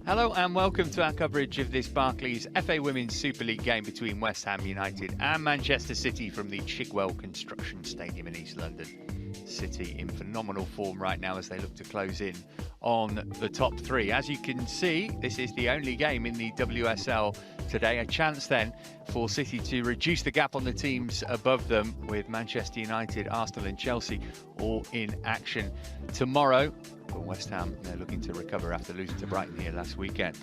Hello and welcome to our coverage of this Barclays FA Women's Super League game between West Ham United and Manchester City from the Chigwell Construction Stadium in East London. City in phenomenal form right now as they look to close in on the top three. As you can see, this is the only game in the WSL today. A chance then for City to reduce the gap on the teams above them, with Manchester United, Arsenal and Chelsea all in action tomorrow. But West Ham, they're looking to recover after losing to Brighton here last weekend.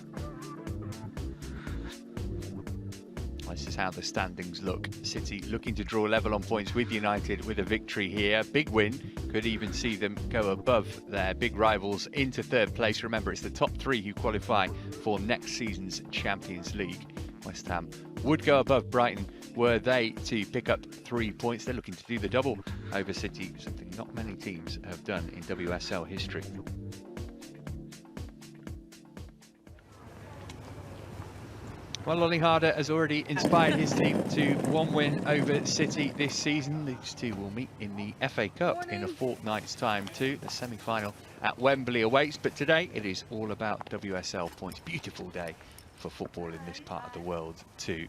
This is how the standings look. City looking to draw level on points with United with a victory here. Big win could even see them go above their big rivals into third place. Remember, it's the top three who qualify for next season's Champions League. West Ham would go above Brighton were they to pick up 3 points. They're looking to do the double over City, something not many teams have done in WSL history. Well, Ollie Harder has already inspired his team to one win over City this season. These two will meet in the FA Cup in a fortnight's time too. The semi-final at Wembley awaits, but today it is all about WSL points. Beautiful day for football in this part of the world too.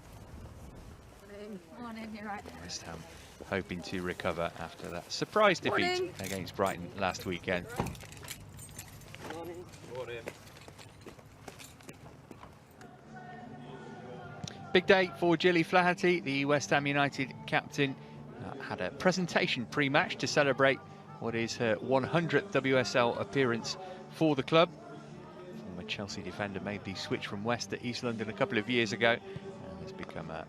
Morning, you're right. West Ham hoping to recover after that surprise defeat against Brighton last weekend. Morning. Morning. Big day for Gilly Flaherty, the West Ham United captain. Had a presentation pre-match to celebrate what is her 100th WSL appearance for the club. Former Chelsea defender made the switch from West to East London a couple of years ago and has become a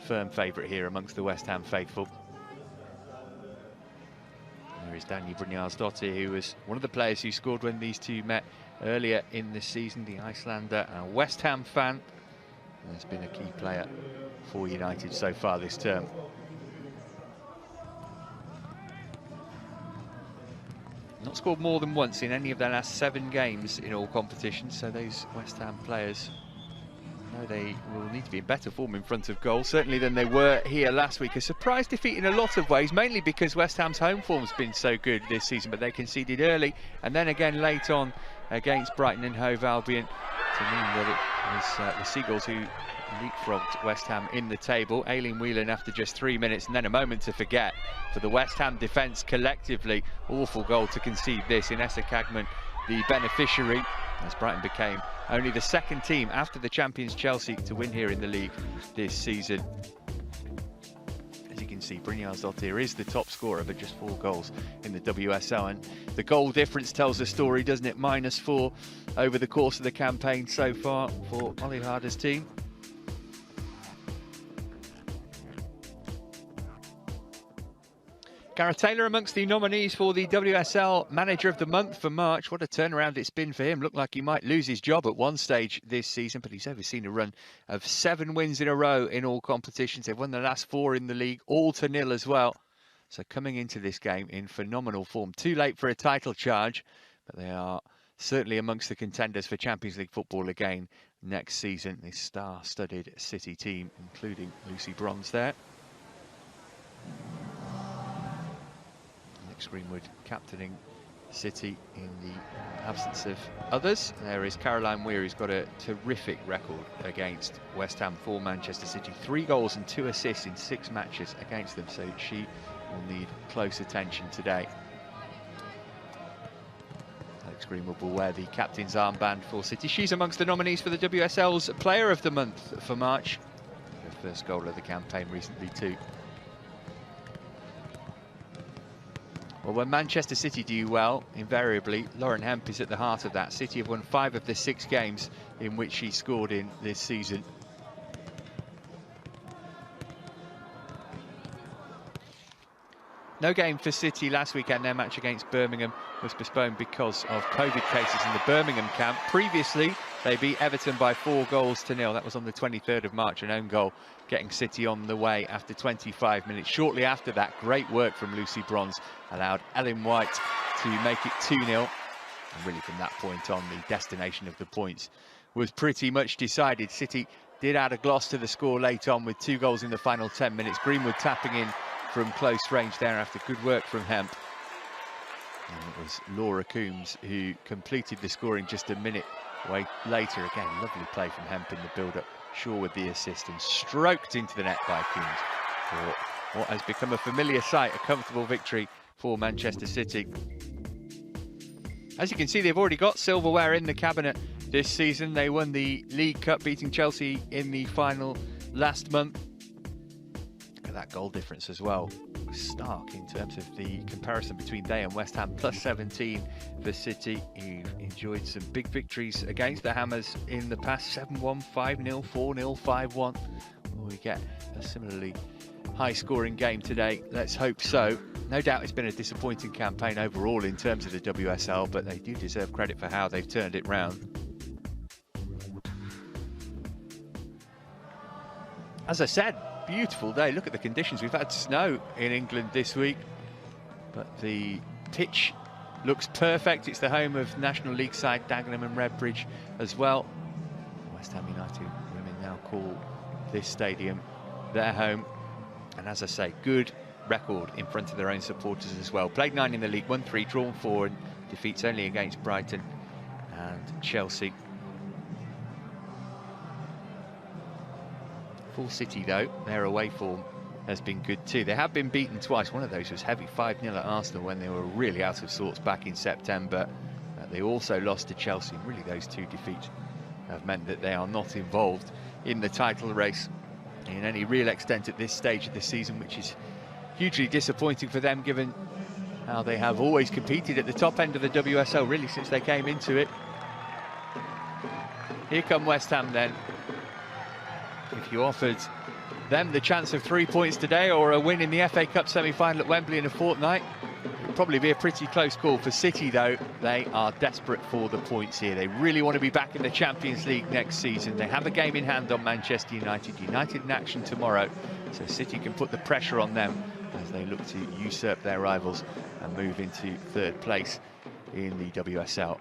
firm favourite here amongst the West Ham faithful. There is Dani Brynjarsdottir, who was one of the players who scored when these two met earlier in the season. The Icelander, a West Ham fan, has been a key player for United so far this term. Not scored more than once in any of their last 7 games in all competitions, so those West Ham players know they will need to be in better form in front of goal, certainly than they were here last week. A surprise defeat in a lot of ways, mainly because West Ham's home form's been so good this season, but they conceded early and then again late on against Brighton and Hove Albion to mean that it was the Seagulls who leapfrogged West Ham in the table. Aileen Whelan after just 3 minutes, and then a moment to forget for the West Ham defence collectively. Awful goal to concede this. Inessa Cagman, the beneficiary, as Brighton became only the second team after the champions Chelsea to win here in the league this season. As you can see, Brynjarsdottir is the top scorer, but just 4 goals in the WSL, and the goal difference tells the story, doesn't it? -4 over the course of the campaign so far for Ollie Harder's team. Gareth Taylor amongst the nominees for the WSL Manager of the Month for March. What a turnaround it's been for him. Looked like he might lose his job at one stage this season, but he's overseen a run of 7 wins in a row in all competitions. They've won the last 4 in the league, all to nil as well. So coming into this game in phenomenal form. Too late for a title charge, but they are certainly amongst the contenders for Champions League football again next season. This star-studded City team, including Lucy Bronze there. Greenwood captaining City in the absence of others. There is Caroline Weir, who's got a terrific record against West Ham for Manchester City. 3 goals and 2 assists in 6 matches against them, so she will need close attention today. Alex Greenwood will wear the captain's armband for City. She's amongst the nominees for the WSL's Player of the Month for March. Her first goal of the campaign recently too. Well, when Manchester City do well, invariably, Lauren Hemp is at the heart of that. City have won 5 of the 6 games in which she scored in this season. No game for City last weekend. Their match against Birmingham was postponed because of COVID cases in the Birmingham camp. Previously, they beat Everton by 4 goals to 0. That was on the 23rd of March, an own goal getting City on the way after 25 minutes. Shortly after that, great work from Lucy Bronze allowed Ellen White to make it 2-0. And really from that point on, the destination of the points was pretty much decided. City did add a gloss to the score late on with 2 goals in the final 10 minutes. Greenwood tapping in from close range there after good work from Hemp. And it was Laura Coombs who completed the scoring just a minute Way later again, lovely play from Hemp in the build-up. Shaw with the assist and stroked into the net by Coons for what has become a familiar sight, a comfortable victory for Manchester City. As you can see, they've already got silverware in the cabinet this season. They won the League Cup, beating Chelsea in the final last month. Look at that goal difference as well. Stark in terms of the comparison between they and West Ham. Plus 17 for City, who've enjoyed some big victories against the Hammers in the past. 7-1, 5-0, 4-0, 5-1. Will we get a similarly high-scoring game today? Let's hope so. No doubt it's been a disappointing campaign overall in terms of the WSL, but they do deserve credit for how they've turned it round. As I said, beautiful day. Look at the conditions. We've had snow in England this week, but the pitch looks perfect. It's the home of National League side Dagenham and Redbridge as well. West Ham United women now call this stadium their home, and as I say, good record in front of their own supporters as well. Played 9 in the league, won 3, drawn 4, and defeats only against Brighton and Chelsea. For City though, their away form has been good too. They have been beaten twice. One of those was heavy, 5-0 at Arsenal when they were really out of sorts back in September. They also lost to Chelsea. Really, those 2 defeats have meant that they are not involved in the title race in any real extent at this stage of the season, which is hugely disappointing for them, given how they have always competed at the top end of the WSL, really, since they came into it. Here come West Ham then. If you offered them the chance of 3 points today or a win in the FA Cup semi-final at Wembley in a fortnight, it would probably be a pretty close call. For City though, they are desperate for the points here. They really want to be back in the Champions League next season. They have a game in hand on Manchester United. United in action tomorrow, so City can put the pressure on them as they look to usurp their rivals and move into 3rd place in the WSL.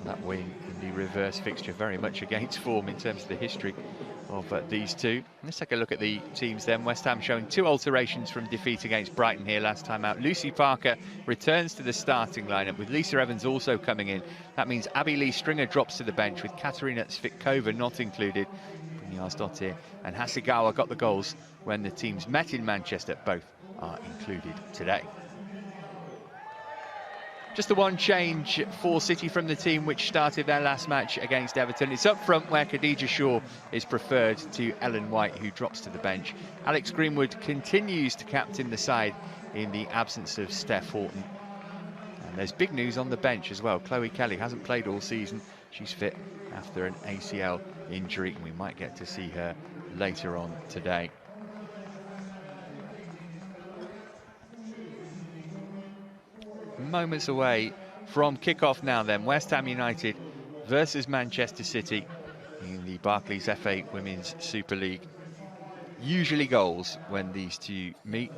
That win in the reverse fixture very much against form in terms of the history of these two. Let's take a look at the teams then. West Ham showing 2 alterations from defeat against Brighton here last time out. Lucy Parker returns to the starting lineup, with Lisa Evans also coming in. That means Abby Lee Stringer drops to the bench, with Katarina Svitkova not included. Brynjarsdottir and Hasegawa got the goals when the teams met in Manchester. Both are included today. Just the one change for City from the team which started their last match against Everton. It's up front, where Khadija Shaw is preferred to Ellen White, who drops to the bench. Alex Greenwood continues to captain the side in the absence of Steph Houghton. And there's big news on the bench as well. Chloe Kelly hasn't played all season. She's fit after an ACL injury, and we might get to see her later on today. Moments away from kickoff now then. West Ham United versus Manchester City in the Barclays FA Women's Super League. Usually goals when these two meet.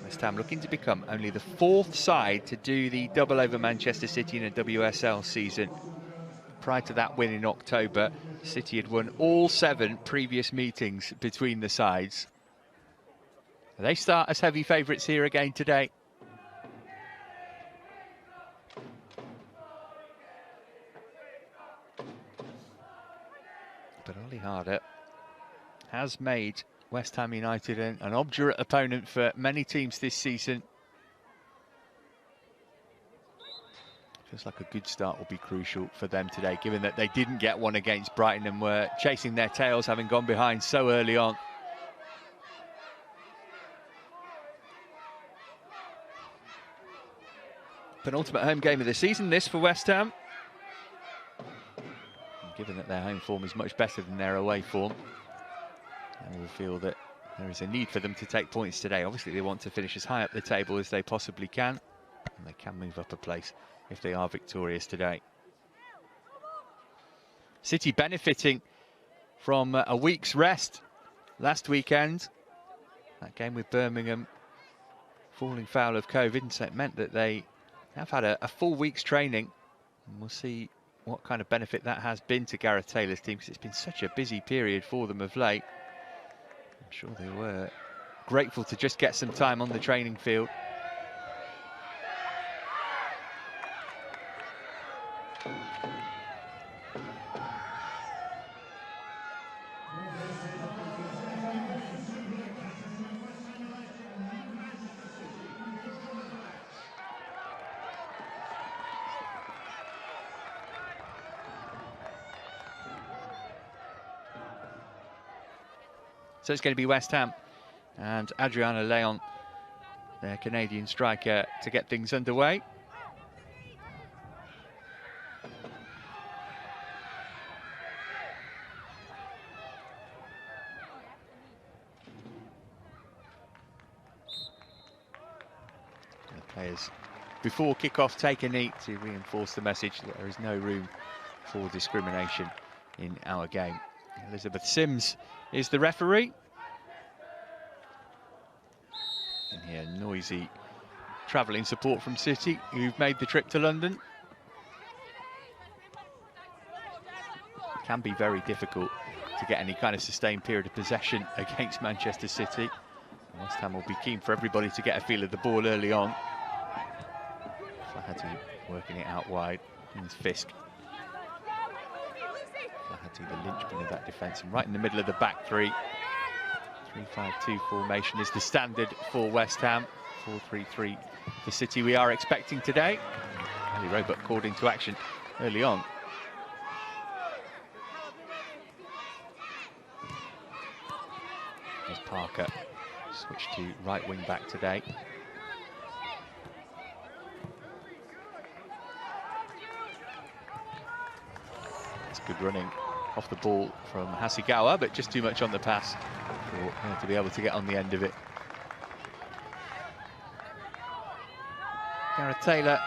West Ham looking to become only the 4th side to do the double over Manchester City in a WSL season. Prior to that win in October, City had won all 7 previous meetings between the sides. They start as heavy favourites here again today. But Ollie Harder has made West Ham United an obdurate opponent for many teams this season. Feels like a good start will be crucial for them today, given that they didn't get one against Brighton and were chasing their tails, having gone behind so early on. Penultimate home game of the season, this for West Ham. Given that their home form is much better than their away form, and will feel that there is a need for them to take points today. Obviously, they want to finish as high up the table as they possibly can, and they can move up a place if they are victorious today. City benefiting from a week's rest last weekend. That game with Birmingham falling foul of COVID, and so it meant that they have had a full week's training, and we'll see what kind of benefit that has been to Gareth Taylor's team, because it's been such a busy period for them of late. I'm sure they were grateful to just get some time on the training field. So it's going to be West Ham and Adriana Leon, their Canadian striker, to get things underway. The players, before kick-off, take a knee to reinforce the message that there is no room for discrimination in our game. Elizabeth Sims is the referee. And here, noisy travelling support from City, who've made the trip to London. It can be very difficult to get any kind of sustained period of possession against Manchester City. West Ham will be keen for everybody to get a feel of the ball early on. Flaherty working it out wide. And Fisk. Flaherty, the linchpin of that defence, and right in the middle of the back three. 3-5-2 formation is the standard for West Ham. 4-3-3 for City we are expecting today. Ali Roebuck called into action early on. As Parker switched to right wing back today. It's good running off the ball from Hasegawa, but just too much on the pass for her to be able to get on the end of it. Gareth Taylor,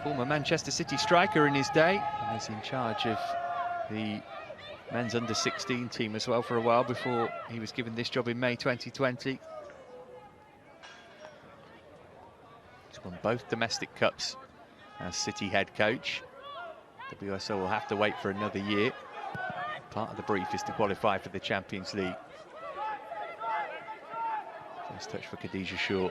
former Manchester City striker in his day, and was in charge of the men's under-16 team as well for a while before he was given this job in May 2020. He's won both domestic cups as City head coach. WSL will have to wait for another year. Part of the brief is to qualify for the Champions League. First touch for Khadija Shaw.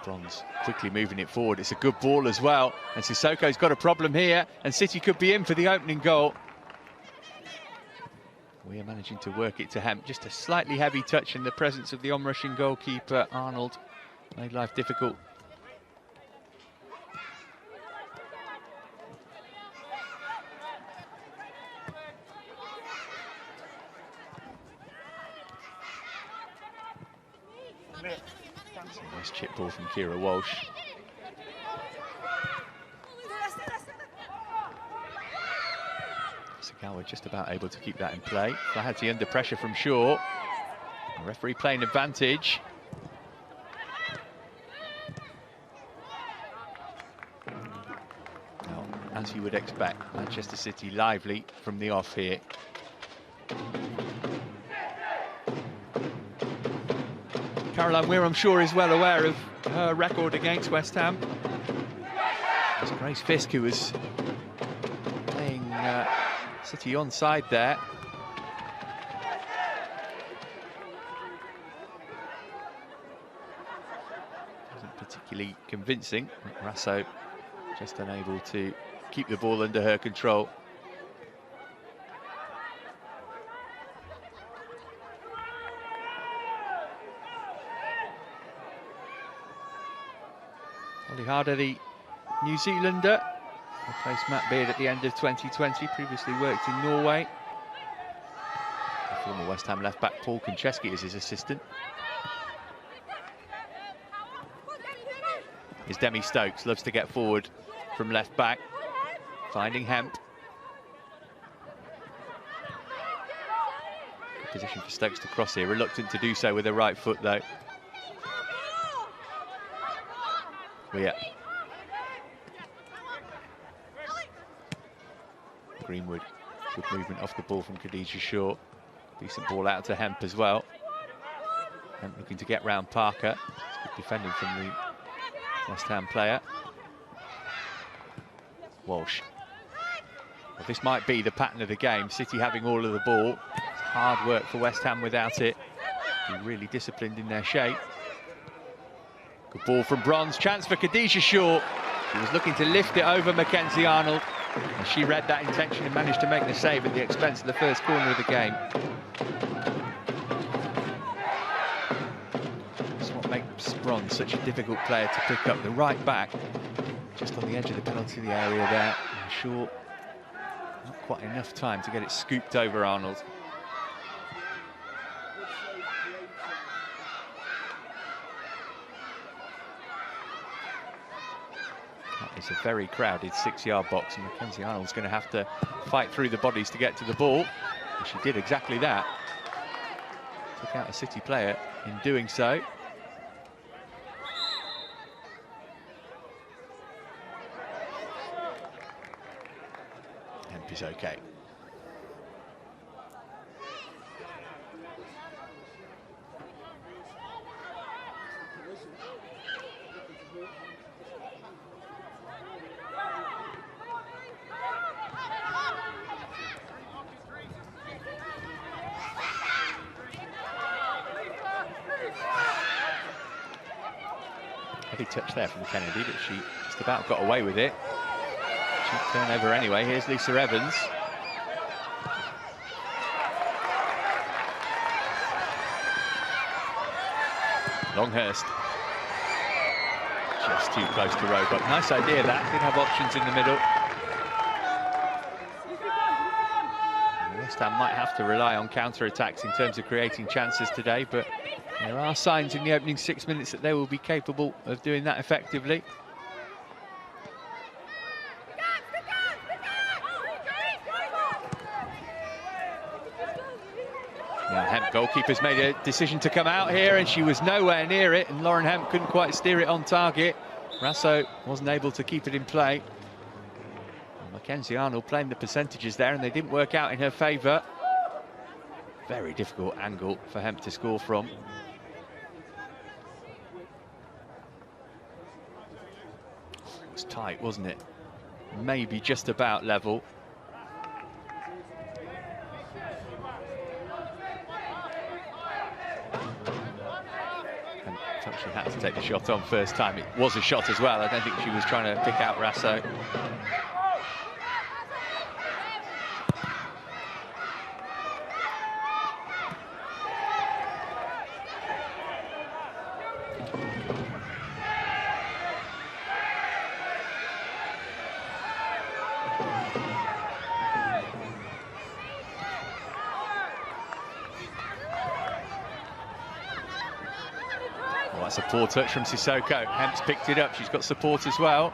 Bronze quickly moving it forward. It's a good ball as well. And Sissoko's got a problem here. And City could be in for the opening goal. We are managing to work it to Hemp. Just a slightly heavy touch in the presence of the onrushing goalkeeper, Arnold. Made life difficult. Nice chip ball from Kira Walsh. Sagawa just about able to keep that in play. Flaherty under pressure from Shaw. The referee playing advantage. Now, as you would expect, Manchester City lively from the off here. Caroline Weir, I'm sure, is well aware of her record against West Ham. It's Grace Fisk who was playing City onside there. Wasn't particularly convincing. Rasso just unable to keep the ball under her control. Ollie Harder, the New Zealander, replaced Matt Beard at the end of 2020, previously worked in Norway. The former West Ham left-back Paul Konchesky is his assistant. Here's Demi Stokes, loves to get forward from left-back, finding Hemp. Good position for Stokes to cross here, reluctant to do so with her right foot though. Yeah. Greenwood, good movement off the ball from Khadija Shaw. Decent ball out to Hemp as well. Hemp looking to get round Parker. It's good defending from the West Ham player. Walsh. Well, this might be the pattern of the game. City having all of the ball. hard work for West Ham without it. They're really disciplined in their shape. Good ball from Bronze, chance for Khadija Shaw. She was looking to lift it over Mackenzie Arnold, and she read that intention and managed to make the save at the expense of the first corner of the game. That's what makes Bronze such a difficult player to pick up. The right back, just on the edge of the penalty area there. And Shaw, not quite enough time to get it scooped over Arnold. It's a very crowded 6-yard box, and Mackenzie Arnold's going to have to fight through the bodies to get to the ball. And she did exactly that. Took out a City player in doing so. Hemp is okay. Heavy touch there from Kennedy, but she just about got away with it. She turned over anyway. Here's Lisa Evans. Longhurst. Just too close to Roebuck. Nice idea that. Did have options in the middle. West Ham might have to rely on counter-attacks in terms of creating chances today, but there are signs in the opening 6 minutes that they will be capable of doing that effectively. Now Hemp, goalkeeper's made a decision to come out here, and she was nowhere near it, and Lauren Hemp couldn't quite steer it on target. Rasso wasn't able to keep it in play. And Mackenzie Arnold playing the percentages there, and they didn't work out in her favour. Very difficult angle for Hemp to score from. It was tight, wasn't it? Maybe just about level. And she had to take the shot on first time. It was a shot as well. I don't think she was trying to pick out Rasso. That's a poor touch from Sissoko. Hemp's picked it up. She's got support as well.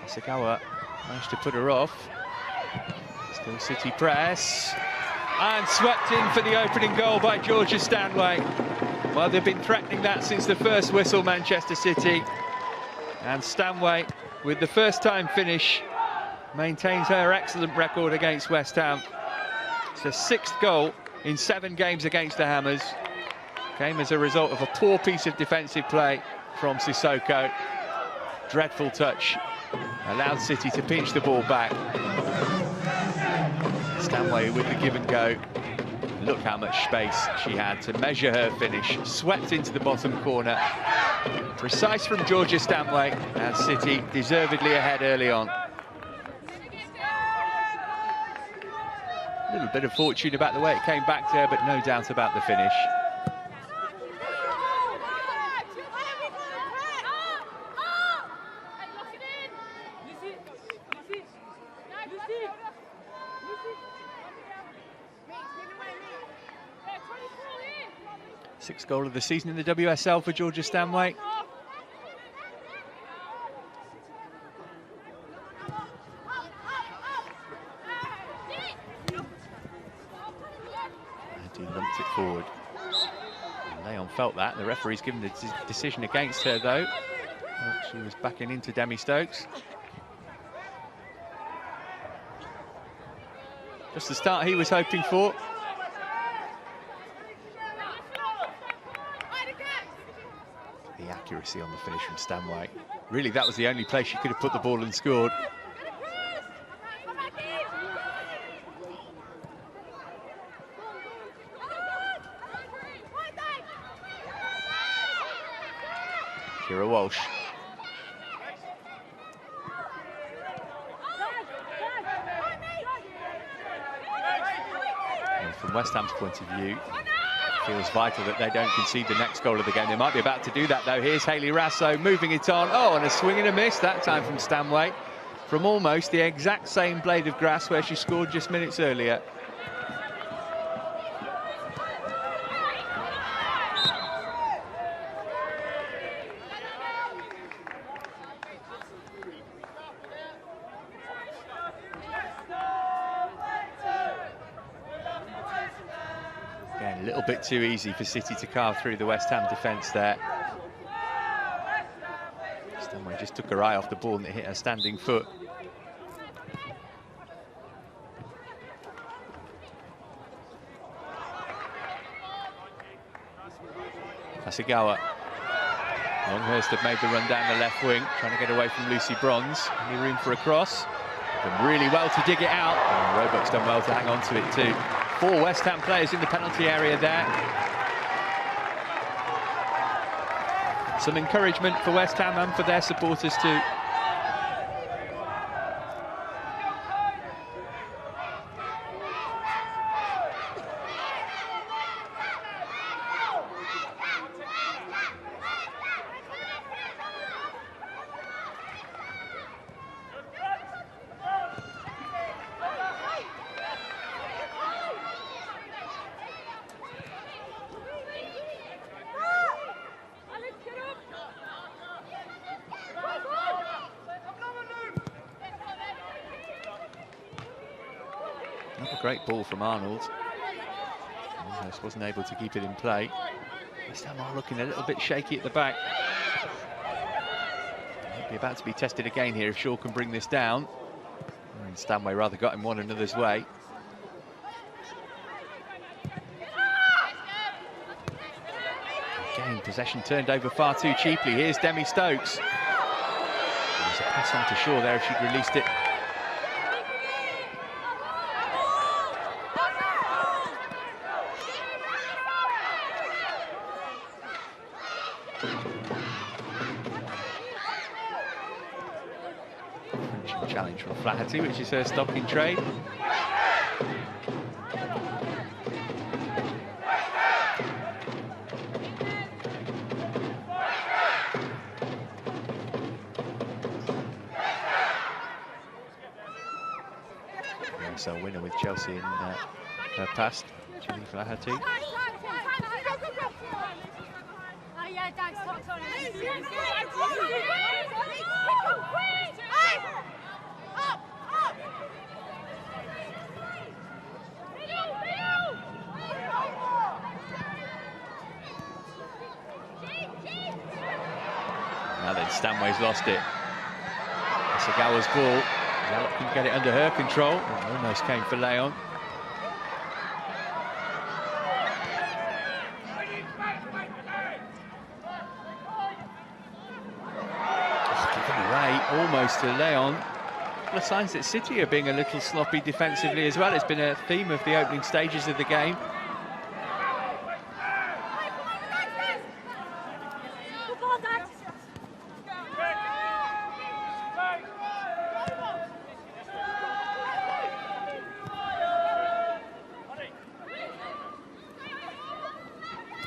Sagawa managed to put her off. Still City press. And swept in for the opening goal by Georgia Stanway. Well, they've been threatening that since the first whistle, Manchester City. And Stanway, with the first-time finish, maintains her excellent record against West Ham. It's the 6th goal in 7 games against the Hammers. Came as a result of a poor piece of defensive play from Sissoko. Dreadful touch. Allowed City to pinch the ball back. Stanway with the give and go. Look how much space she had to measure her finish. Swept into the bottom corner. Precise from Georgia Stanway, and City deservedly ahead early on. A little bit of fortune about the way it came back to her, but no doubt about the finish. Sixth goal of the season in the WSL for Georgia Stanway. And he lumped it forward. And Leon felt that. The referee's given the decision against her, though. She was backing into Demi Stokes. Just the start he was hoping for. The accuracy on the finish from Stanway. Really, that was the only place she could have put the ball and scored. Kira Walsh. And from West Ham's point of view, it feels vital that they don't concede the next goal of the game. They might be about to do that, though. Here's Hayley Rasso moving it on. Oh, and a swing and a miss, that time from Stanway. From almost the exact same blade of grass where she scored just minutes earlier. Again, a little bit too easy for City to carve through the West Ham defence there. Stanway just took her eye off the ball and it hit her standing foot. Hasegawa. Longhurst have made the run down the left wing, trying to get away from Lucy Bronze. Any room for a cross? Done really well to dig it out. And Roebuck's done well to hang on to it too. 4 West Ham players in the penalty area there. Some encouragement for West Ham and for their supporters too. Not a great ball from Arnold. Almost wasn't able to keep it in play. West Ham are looking a little bit shaky at the back. Might be about to be tested again here if Shaw can bring this down. And Stanway rather got in one another's way. Again, possession turned over far too cheaply. Here's Demi Stokes. There's a pass on to Shaw there if she'd released it. Challenge from Flaherty, which is her stock in trade. WSL winner with Chelsea in her past, Julie Flaherty. Now then, Stanway's lost it. Hasegawa's ball. Gallop can get it under her control. Oh, almost came for Leon. Oh, given away almost to Leon. A couple of signs that City are being a little sloppy defensively as well. It's been a theme of the opening stages of the game.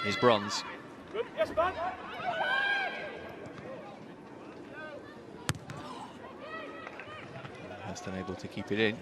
Here's Bronze. Good. Yes, man. Just unable to keep it in.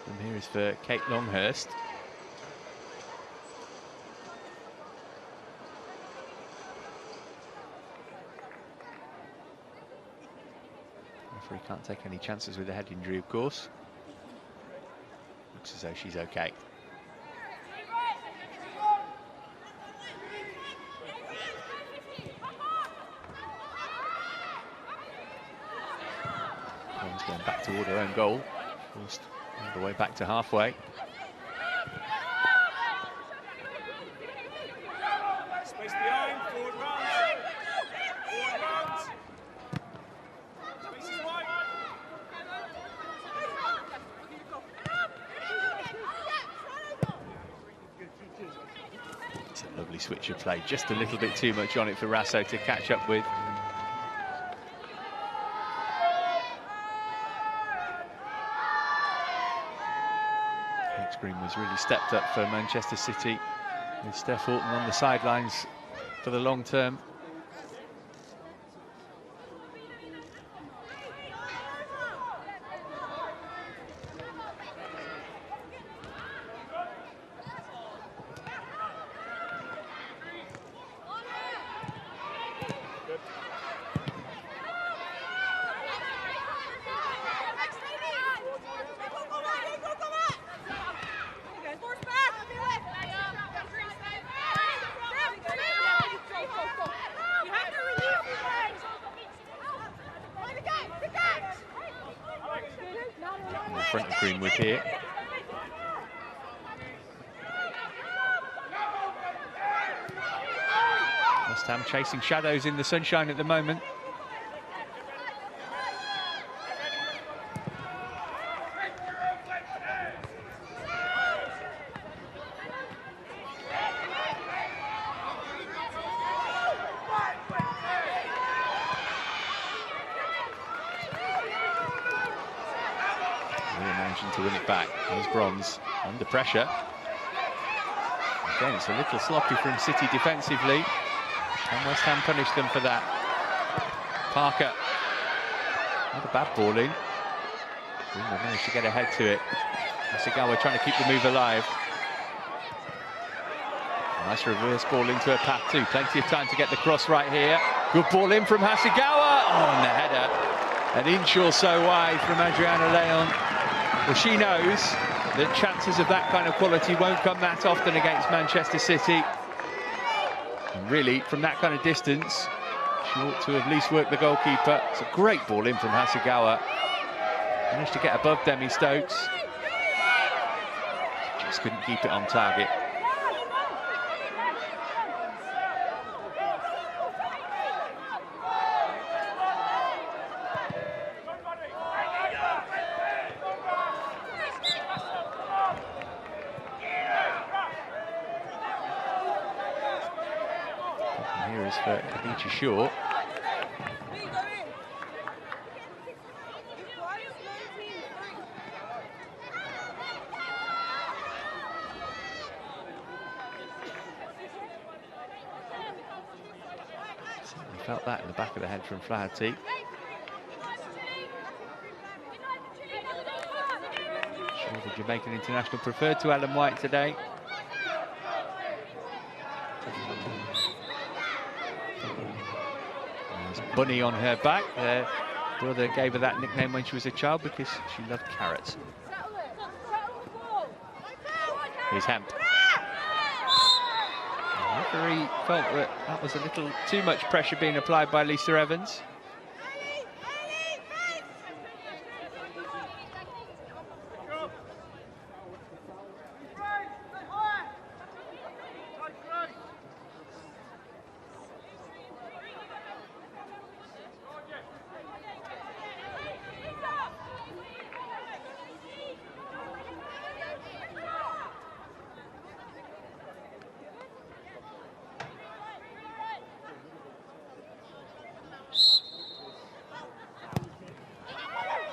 And here is for Kate Longhurst. Referee can't take any chances with the head injury, of course. Looks as though she's okay. Pond's going back toward her own goal. Forced all the way back to halfway. Space behind, forward runs. Forward runs. Space is wide. It's a lovely switch of play, just a little bit too much on it for Rasso to catch up with. Green was really stepped up for Manchester City, with Steph Horton on the sidelines for the long term. Front of Greenwood here. West Ham chasing shadows in the sunshine at the moment. To win it back. There's Bronze under pressure. Again, it's a little sloppy from City defensively, and West Ham punished them for that. Parker, not a bad ball in. Greenwood managed to get ahead to it. Hasegawa trying to keep the move alive. Nice reverse ball into a path too. Plenty of time to get the cross right here. Good ball in from Hasegawa. Oh, and the header, an inch or so wide from Adriana Leon. Well, she knows that chances of that kind of quality won't come that often against Manchester City. And really, from that kind of distance, she ought to have at least worked the goalkeeper. It's a great ball in from Hasegawa. Managed to get above Demi Stokes. Just couldn't keep it on target. Here is for Beecher Shaw. Certainly felt that in the back of the head from Flaherty. Sure, the Jamaican international preferred to Ellen White today. Bunny on her back. Her brother gave her that nickname when she was a child because she loved carrots. Here's Hemp. The referee felt that that was a little too much pressure being applied by Lisa Evans.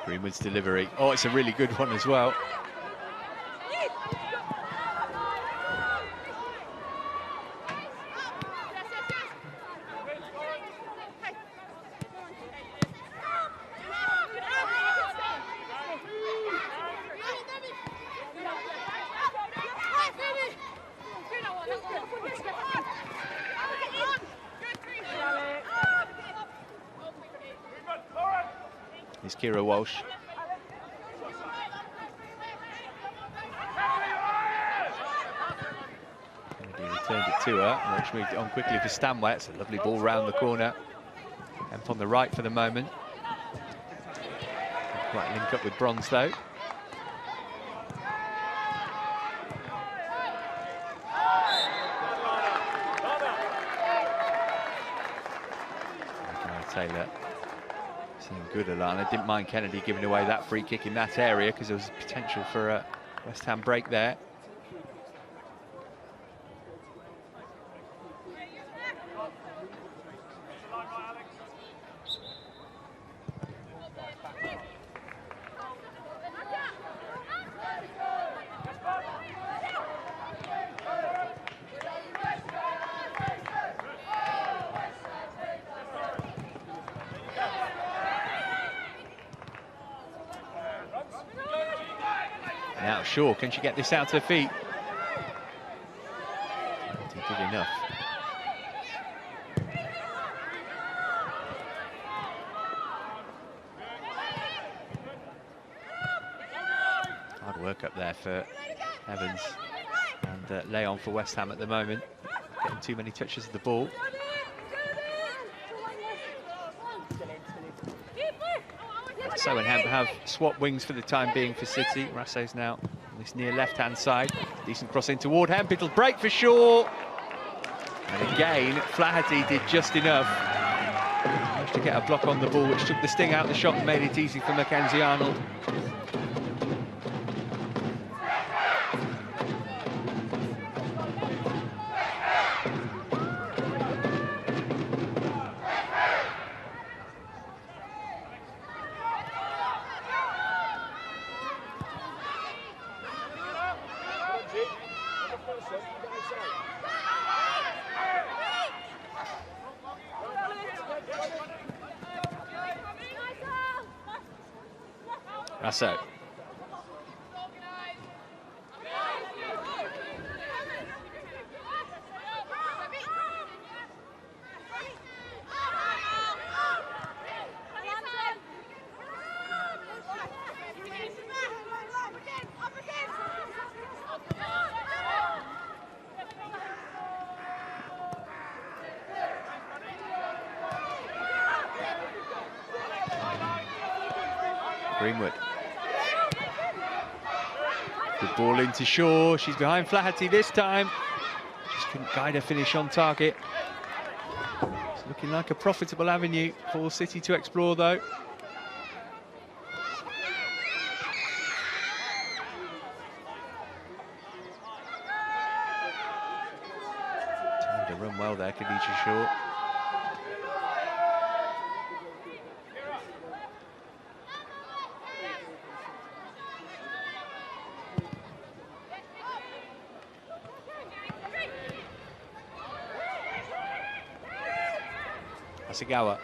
Greenwood's delivery. Oh, it's a really good one as well. is Kira Walsh. Kennedy returned it to her. Walsh moved it on quickly for Stanway. It's a lovely ball round the corner. Hemp on the right for the moment. Not quite link up with Bronze though. Taylor seemed good, Alana. Didn't mind Kennedy giving away that free kick in that area because there was potential for a West Ham break there. Now Shaw, can she get this out to her feet? She did enough. Hard work up there for Evans and Leon for West Ham at the moment. Getting too many touches of the ball. So and Hemp have swapped wings for the time being for City. Rasso's now on this near left-hand side. Decent cross in toward Hemp. It'll break for Shaw. And again, Flaherty did just enough. Managed to get a block on the ball, which took the sting out of the shot and made it easy for Mackenzie Arnold. Rasso. Greenwood. Good ball into Shaw. She's behind Flaherty this time. Just couldn't guide her finish on target. It's looking like a profitable avenue for City to explore, though. Time to run well there, Khadija Shaw. Hasegawa.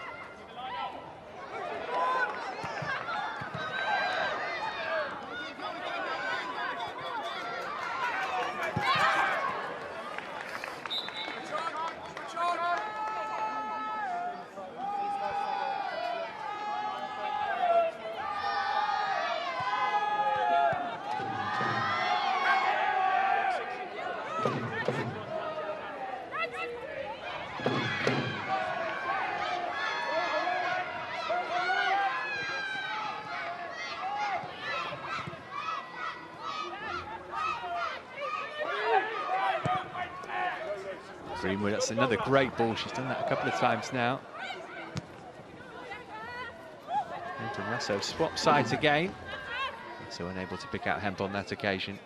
Greenwood, that's another great ball. She's done that a couple of times now. And Rasso swap sides again. So unable to pick out Hemp on that occasion.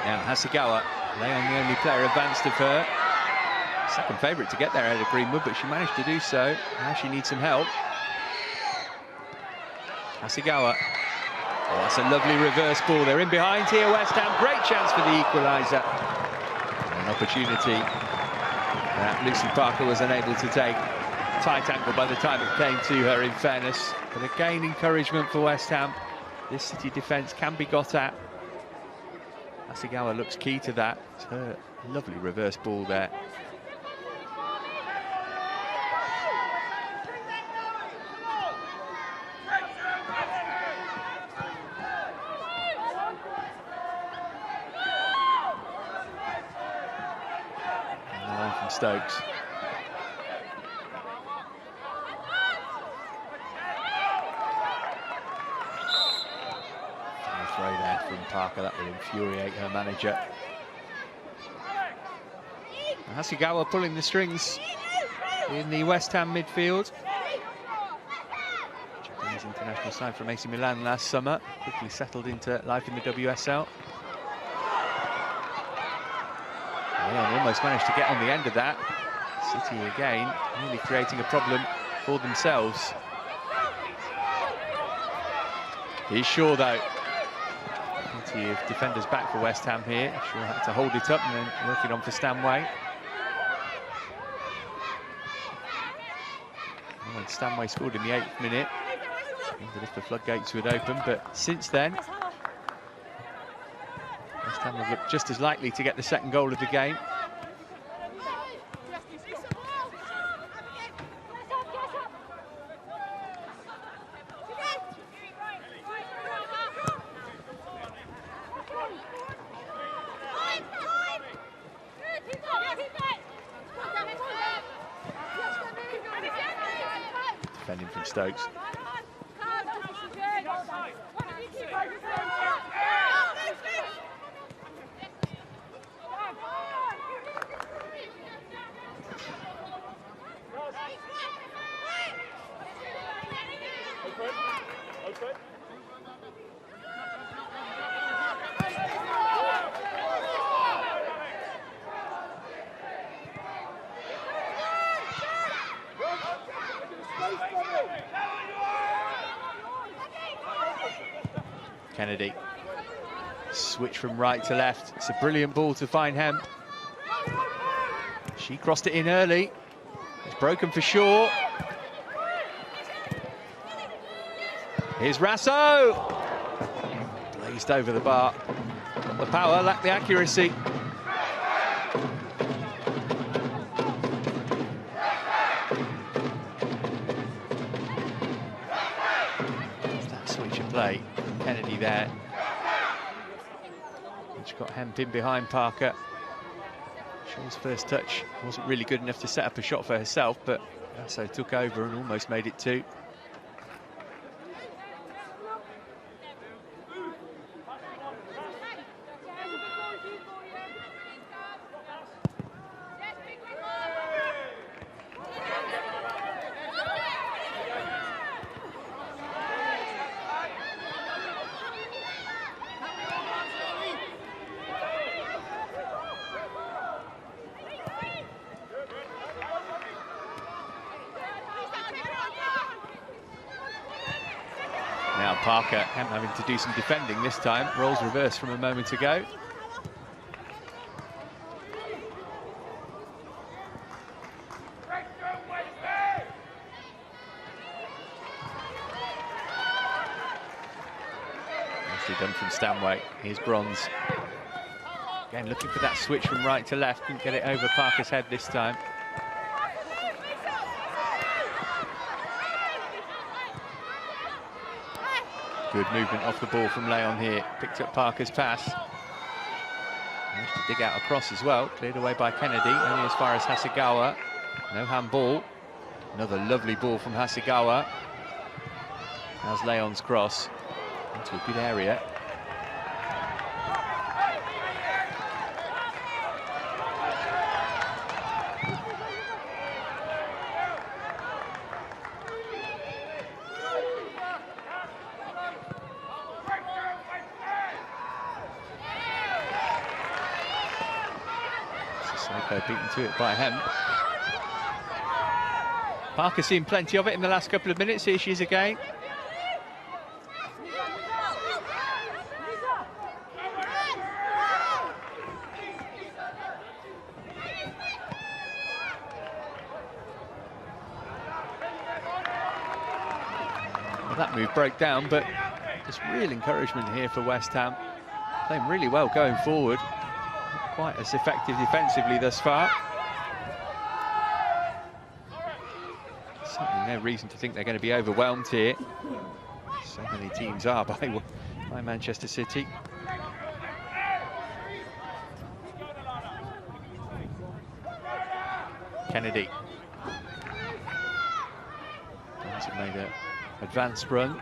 Now Hasegawa, Leon the only player advanced of her. Second favourite to get there out of Greenwood, but she managed to do so. Now she needs some help. Hasegawa. Oh, that's a lovely reverse ball. They're in behind here, West Ham. Great chance for the equaliser. An opportunity that Lucy Parker was unable to take. Tight angle by the time it came to her, in fairness. But again, encouragement for West Ham. This City defence can be got at. Hasegawa looks key to that. It's her lovely reverse ball there. And the one from Stokes. Throw there from Parker, that will infuriate her manager. Hasegawa pulling the strings in the West Ham midfield. Japanese international side from AC Milan last summer, quickly settled into life in the WSL. Yeah, almost managed to get on the end of that. City again, nearly creating a problem for themselves. He's Shaw though. Plenty of defenders back for West Ham here. Shaw had to hold it up and then work it on for Stanway. And when Stanway scored in the 8th minute, I wondered if the floodgates would open, but since then, West Ham have looked just as likely to get the second goal of the game. Defending from Stokes. Kennedy. Switch from right to left. It's a brilliant ball to find Hemp. She crossed it in early. It's broken for Shaw. Here's Rasso. Blazed over the bar. Got the power, lacked the accuracy. That switch of play. Kennedy there, which got Hemp in behind Parker. Shaw's first touch wasn't really good enough to set up a shot for herself, but Rasso took over and almost made it 2. Now Parker having to do some defending this time. Roles reversed from a moment ago. Nicely done from Stanway. Here's Bronze. Again looking for that switch from right to left. Couldn't get it over Parker's head this time. Good movement off the ball from Leon here. Picked up Parker's pass. Managed to dig out a cross as well. Cleared away by Kennedy, only as far as Hasegawa. No handball. Another lovely ball from Hasegawa. How's Leon's cross? Into a good area. Beaten to it by Hemp. Parker's seen plenty of it in the last couple of minutes. Here she is again. Well, that move broke down, but just real encouragement here for West Ham. Playing really well going forward. Not quite as effective defensively thus far. Certainly no reason to think they're going to be overwhelmed here. So many teams are by Manchester City. Kennedy. Has made an advanced run.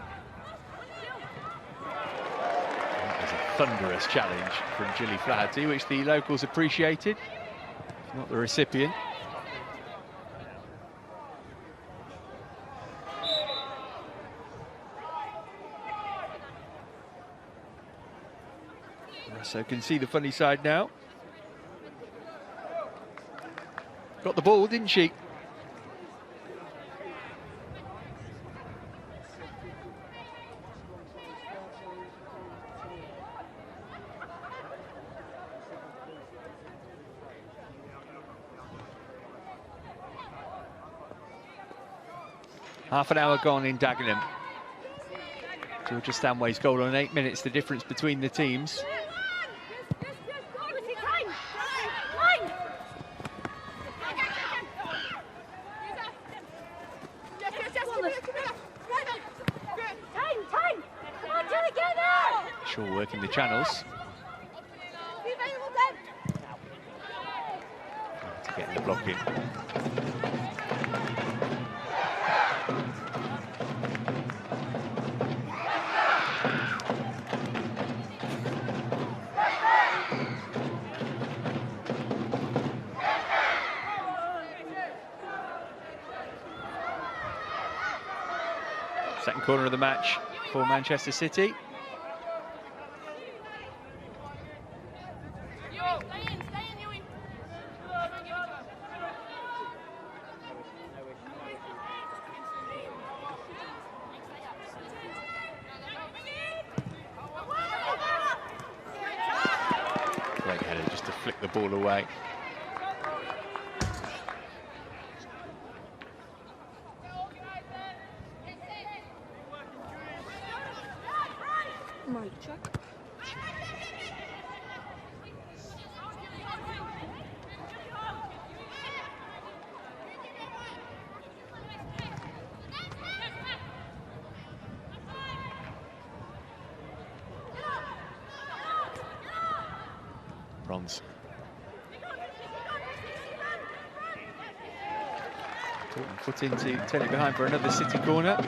That was a thunderous challenge from Gilly Flaherty, which the locals appreciated, if not the recipient. Russo can see the funny side now. Got the ball, didn't she? Half an hour gone in Dagenham. Georgia Stanway's goal on 8 minutes, the difference between the teams. Shaw working the channels. To get the block in. Second corner of the match for Manchester City. Great header just to flick the ball away. Bronze. Foot in to turn it behind for another City corner.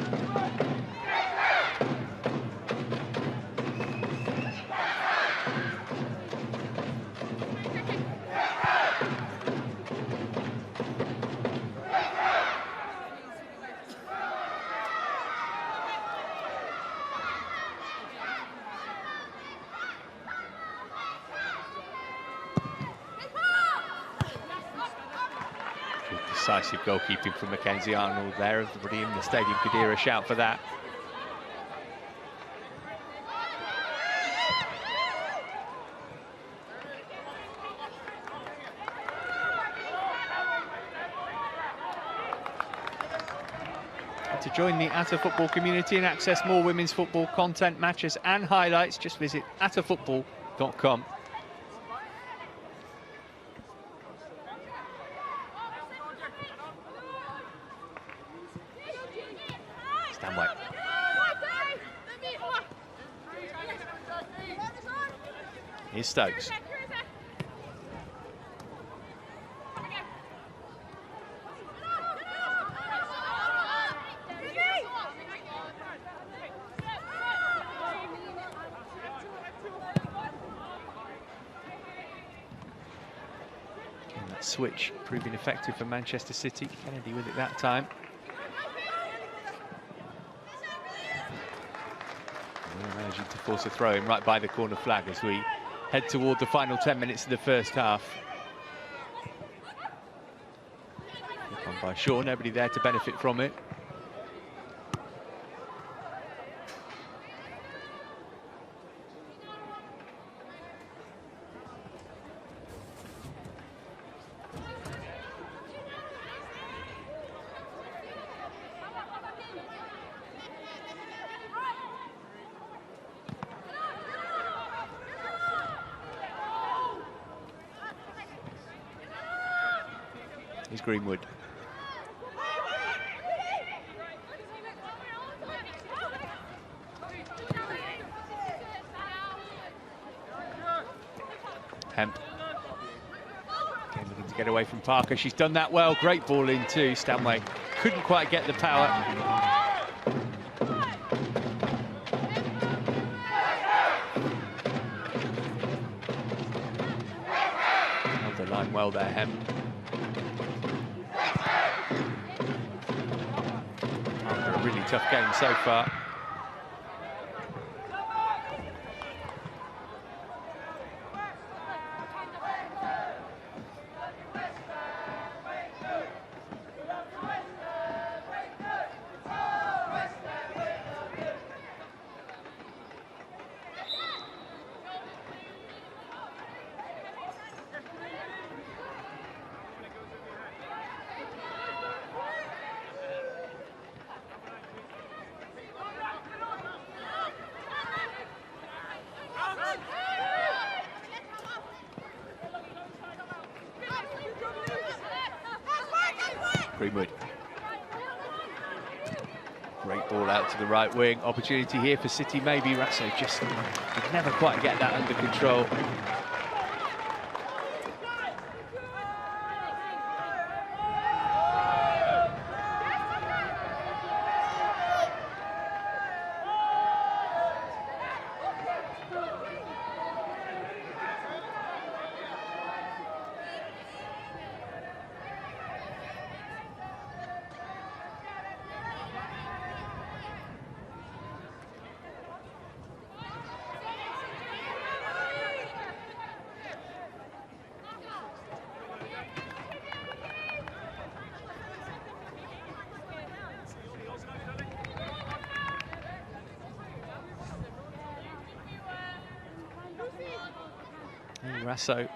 Decisive goalkeeping from Mackenzie Arnold there. Everybody in the stadium could hear a shout for that. To join the Atta Football community and access more women's football content, matches and highlights, just visit attafootball.com. Stanway. Here's Stokes. And that switch proving effective for Manchester City. Kennedy with it that time. Managing to force a throw in right by the corner flag as we head toward the final 10 minutes of the first half. Look on by Shaw, nobody there to benefit from it. is Greenwood. Hemp. Again, looking to get away from Parker. She's done that well. Great ball in too. Stanway couldn't quite get the power. Held the line well there, Hemp. After a really tough game so far. Greenwood. Great ball out to the right wing. Opportunity here for City, maybe. Rasso just could never quite get that under control. Rasso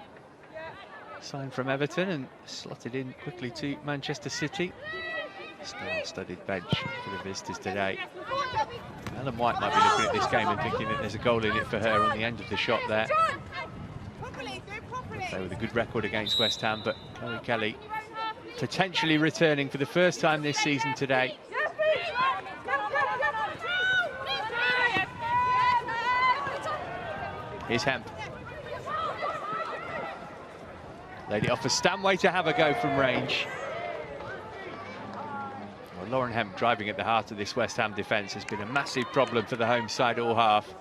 signed from Everton and slotted in quickly to Manchester City. Star-studded bench for the visitors today. Ellen White might be looking at this game and thinking that there's a goal in it for her on the end of the shot there. They with a good record against West Ham, but Chloe Kelly potentially returning for the first time this season today. Here's Hemp. Laid it off for Stanway to have a go from range. Well, Lauren Hemp driving at the heart of this West Ham defence has been a massive problem for the home side all half.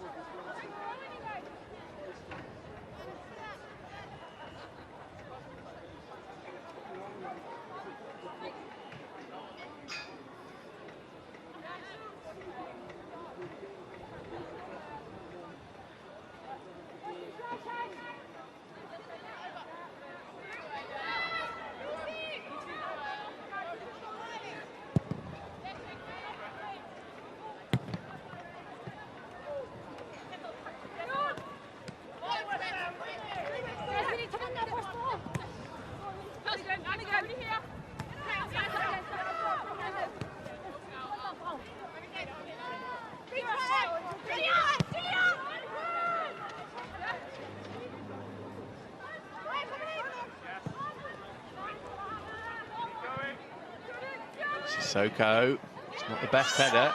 Sissoko, it's not the best header.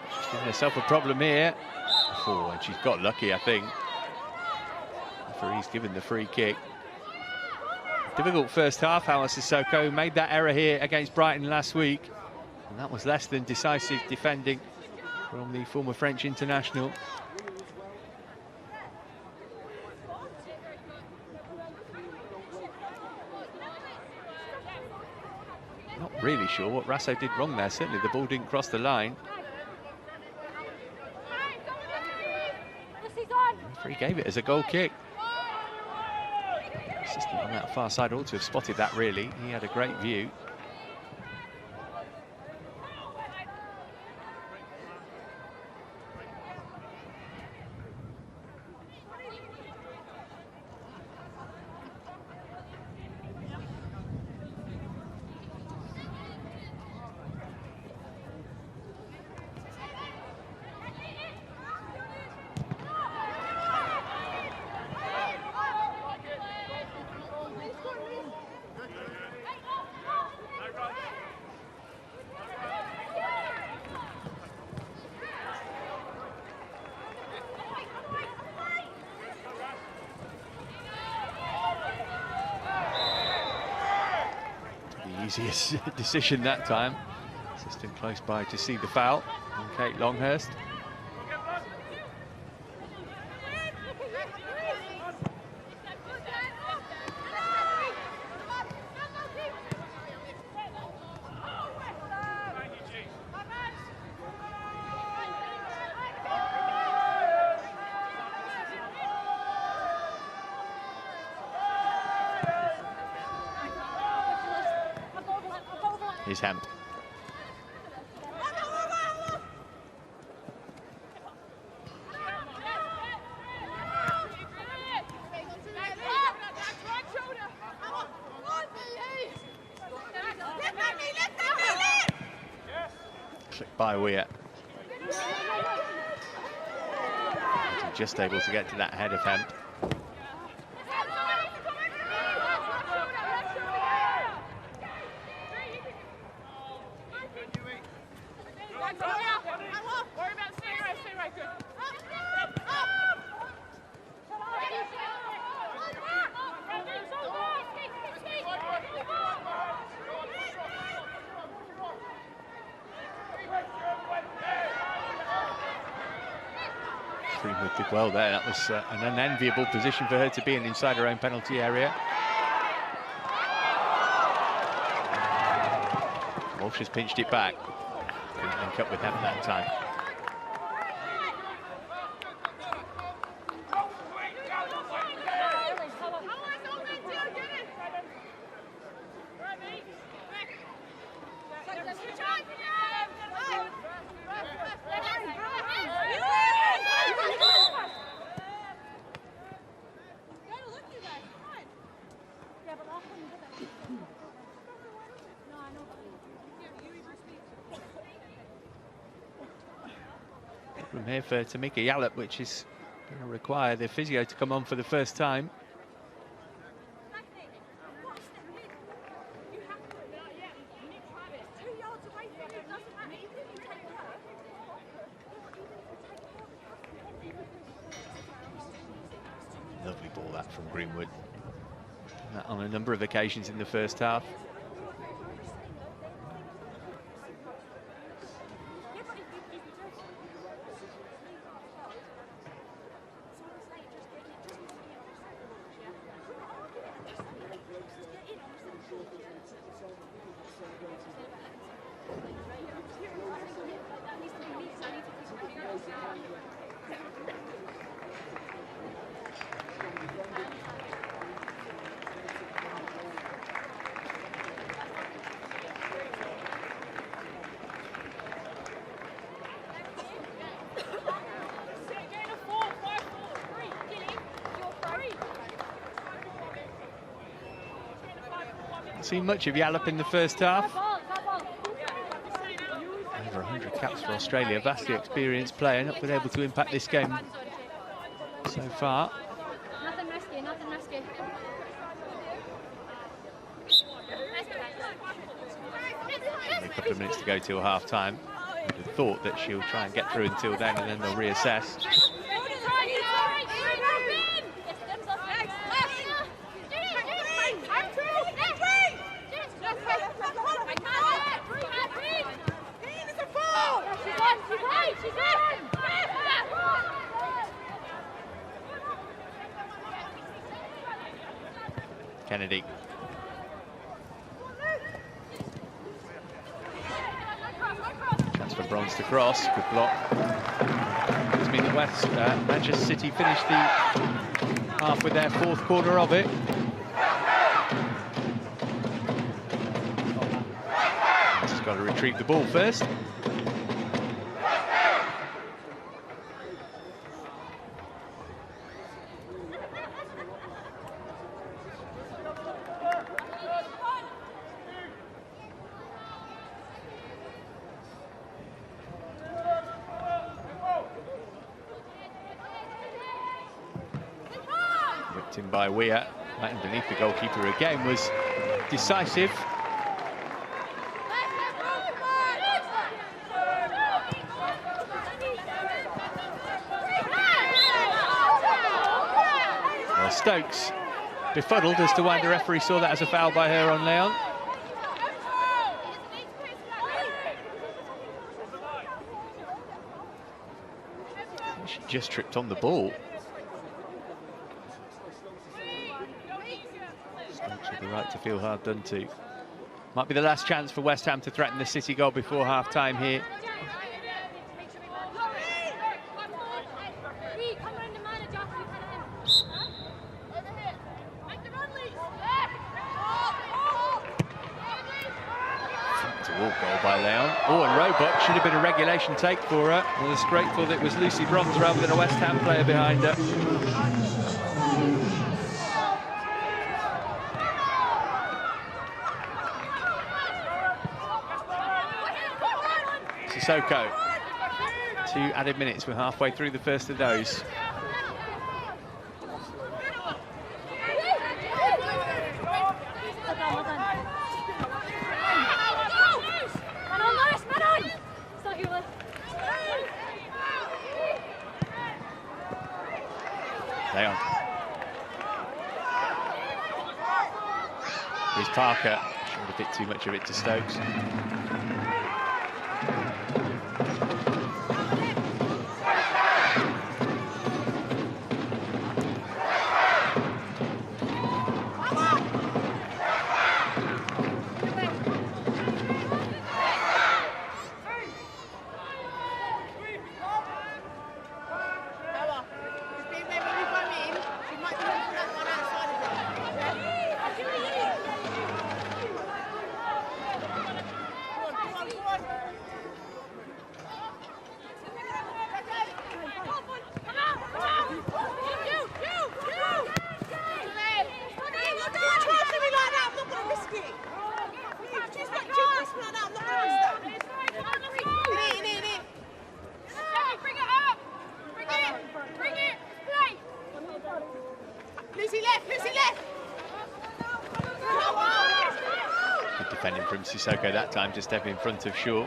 She's giving herself a problem here. Oh, and she's got lucky, I think. Referee's given the free kick. Difficult first half, however, Sissoko made that error here against Brighton last week. And that was less than decisive defending from the former French international. Not really sure what Rasso did wrong there. Certainly the ball didn't cross the line. The referee gave it as a goal kick. Assistant on that far side ought to have spotted that, really. He had a great view. easiest decision that time. Assistant close by to see the foul on Kate Longhurst. Here's Hemp. Clipped by Weir. Just able to get to that head of Hemp. Greenwood did well there. That was an unenviable position for her to be in inside her own penalty area. Walsh has pinched it back. Couldn't link up with them that time. From here for Tamika Yallop, which is going to require the physio to come on for the first time. Lovely ball that from Greenwood. Done that on a number of occasions in the first half. Seen much of Yallop in the first half. Over 100 caps for Australia, vastly experienced player, not been able to impact this game so far. Nothing risky, nothing risky. Only a couple of minutes to go till half time. I'd have thought that she'll try and get through until then and then they'll reassess. Kennedy. Chance for Bronze to cross. Good block. It's been the West. Manchester City finished the half with their fourth quarter of it. Just got to retrieve the ball first. In by Weir, right underneath the goalkeeper again, was decisive. Well, Stokes befuddled as to why the referee saw that as a foul by her on Leon. She just tripped on the ball. Stokes with the right to feel hard done to. Might be the last chance for West Ham to threaten the City goal before half-time here. Goal by Leon. Oh, and Roebuck should have been a regulation take for her. I was grateful that it was Lucy Bronze rather than a West Ham player behind her. Sissoko. 2 added minutes. We're halfway through the first of those. Leon. Here's Parker. Showed a bit too much of it to Stokes. Defending from Sissoko that time, just stepping in front of Shaw.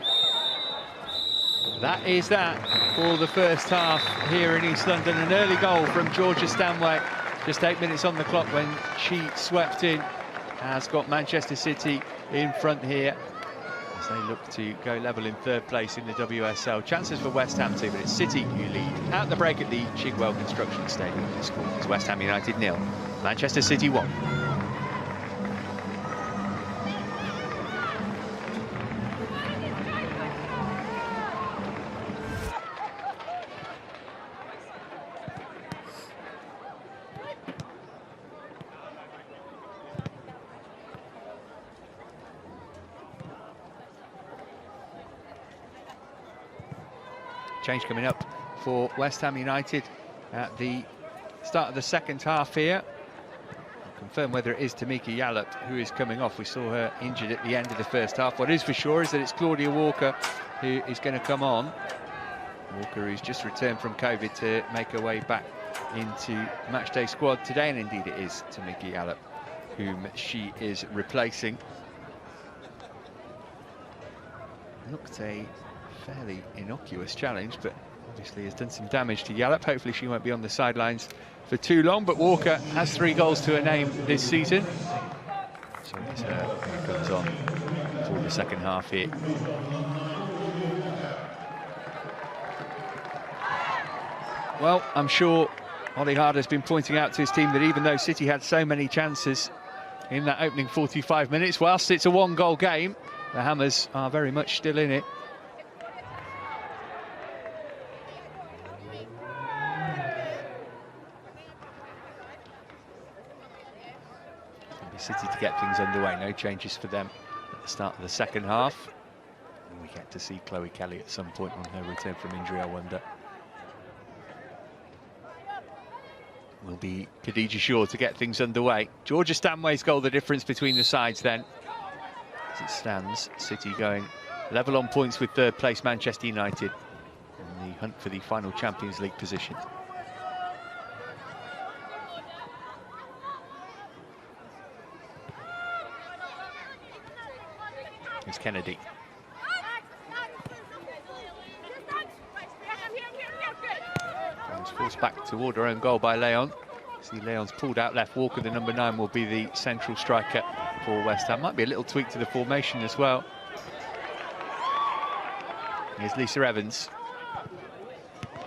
That is that for the first half here in East London. An early goal from Georgia Stanway. Just 8 minutes on the clock when she swept in. Has got Manchester City in front here as they look to go level in third place in the WSL. Chances for West Ham too, but it's City who lead. Out the break at the Chigwell Construction Stadium. The score is West Ham United 0, Manchester City 1. Change coming up for West Ham United at the start of the second half here. I'll confirm whether it is Tamika Yallop who is coming off. We saw her injured at the end of the first half. What is for sure is that it's Claudia Walker who is going to come on. Walker, who's just returned from COVID to make her way back into matchday squad today, and indeed it is Tamika Yallop whom she is replacing. Looked a fairly innocuous challenge, but obviously has done some damage to Yallop. Hopefully she won't be on the sidelines for too long, but Walker has 3 goals to her name this season. So it's her who comes on for the second half here. Well, I'm sure Ollie Harder's been pointing out to his team that even though City had so many chances in that opening 45 minutes, whilst it's a 1-goal game, the Hammers are very much still in it. City to get things underway. No changes for them at the start of the second half. And we get to see Chloe Kelly at some point on her return from injury, I wonder. Will be Khadija Shaw to get things underway. Georgia Stanway's goal, the difference between the sides then. As it stands, City going level on points with third place Manchester United in the hunt for the final Champions League position. Here's Kennedy. It's forced back toward her own goal by Leon. See Leon's pulled out left. Walker, the number 9, will be the central striker for West Ham. Might be a little tweak to the formation as well. Here's Lisa Evans.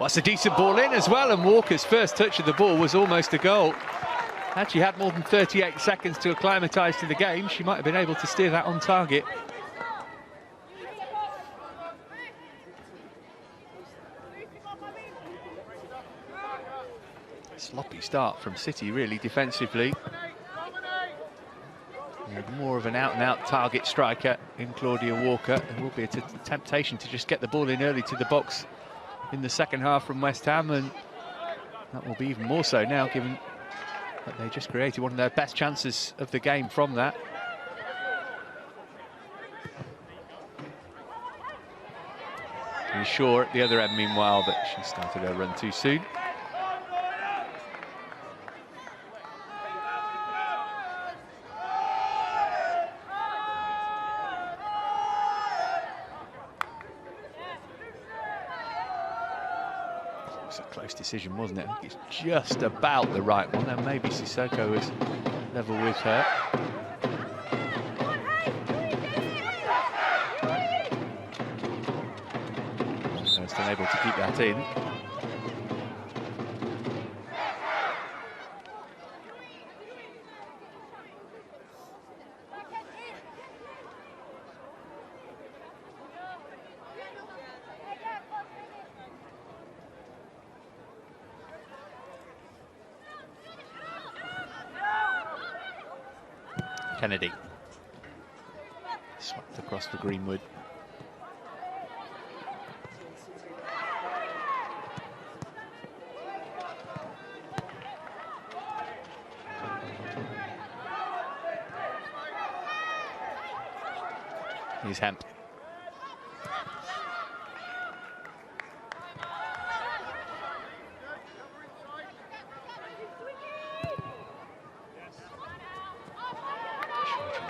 That's a decent ball in as well, and Walker's first touch of the ball was almost a goal. Had she had more than 38 seconds to acclimatise to the game, she might have been able to steer that on target. Sloppy start from City, really, defensively. More of an out-and-out target striker in Claudia Walker. There will be a temptation to just get the ball in early to the box in the second half from West Ham, and that will be even more so now, given that they just created one of their best chances of the game from that. He's Shaw at the other end, meanwhile, but she started her run too soon. It was a close decision, wasn't it? I think it's just about the right one, and maybe Sissoko was level with her. Still able to keep that in. Kennedy swept across the greenwood. Here's Hemp.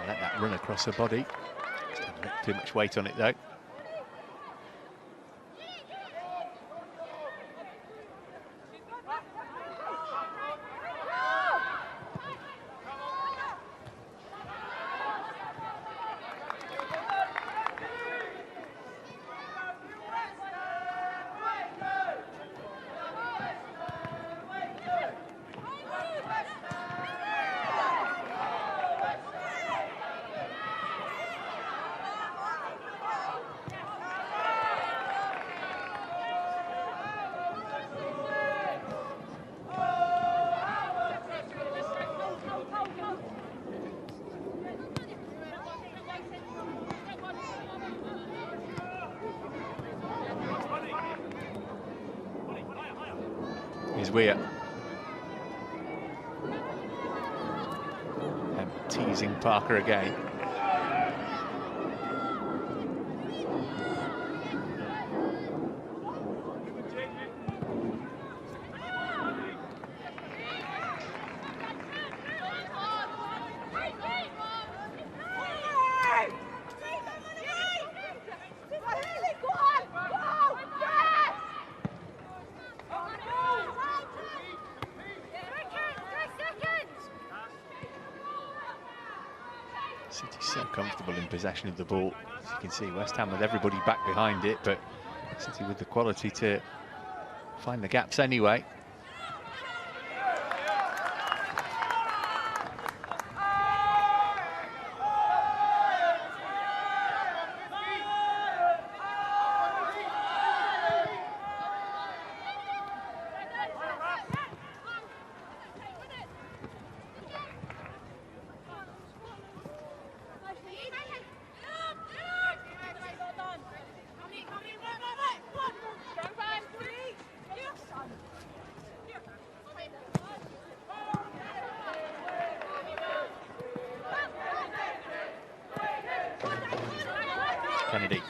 Let that run across her body. Just haven't got too much weight on it though. Here's Weir. And teasing Parker again. City's so comfortable in possession of the ball. As you can see, West Ham with everybody back behind it, but City with the quality to find the gaps anyway. Kennedy.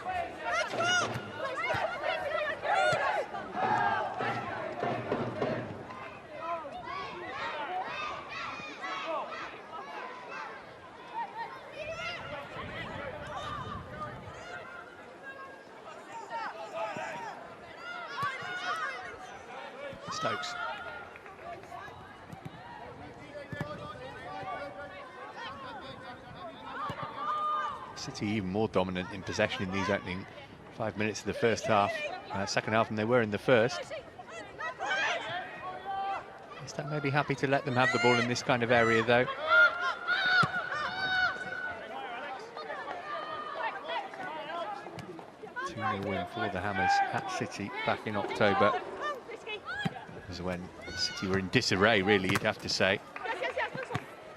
Stokes. City even more dominant in possession in these opening 5 minutes of the first half, second half than they were in the first. West Ham may be happy to let them have the ball in this kind of area, though. 2-0 win for the Hammers at City back in October. It was when City were in disarray, really, you'd have to say.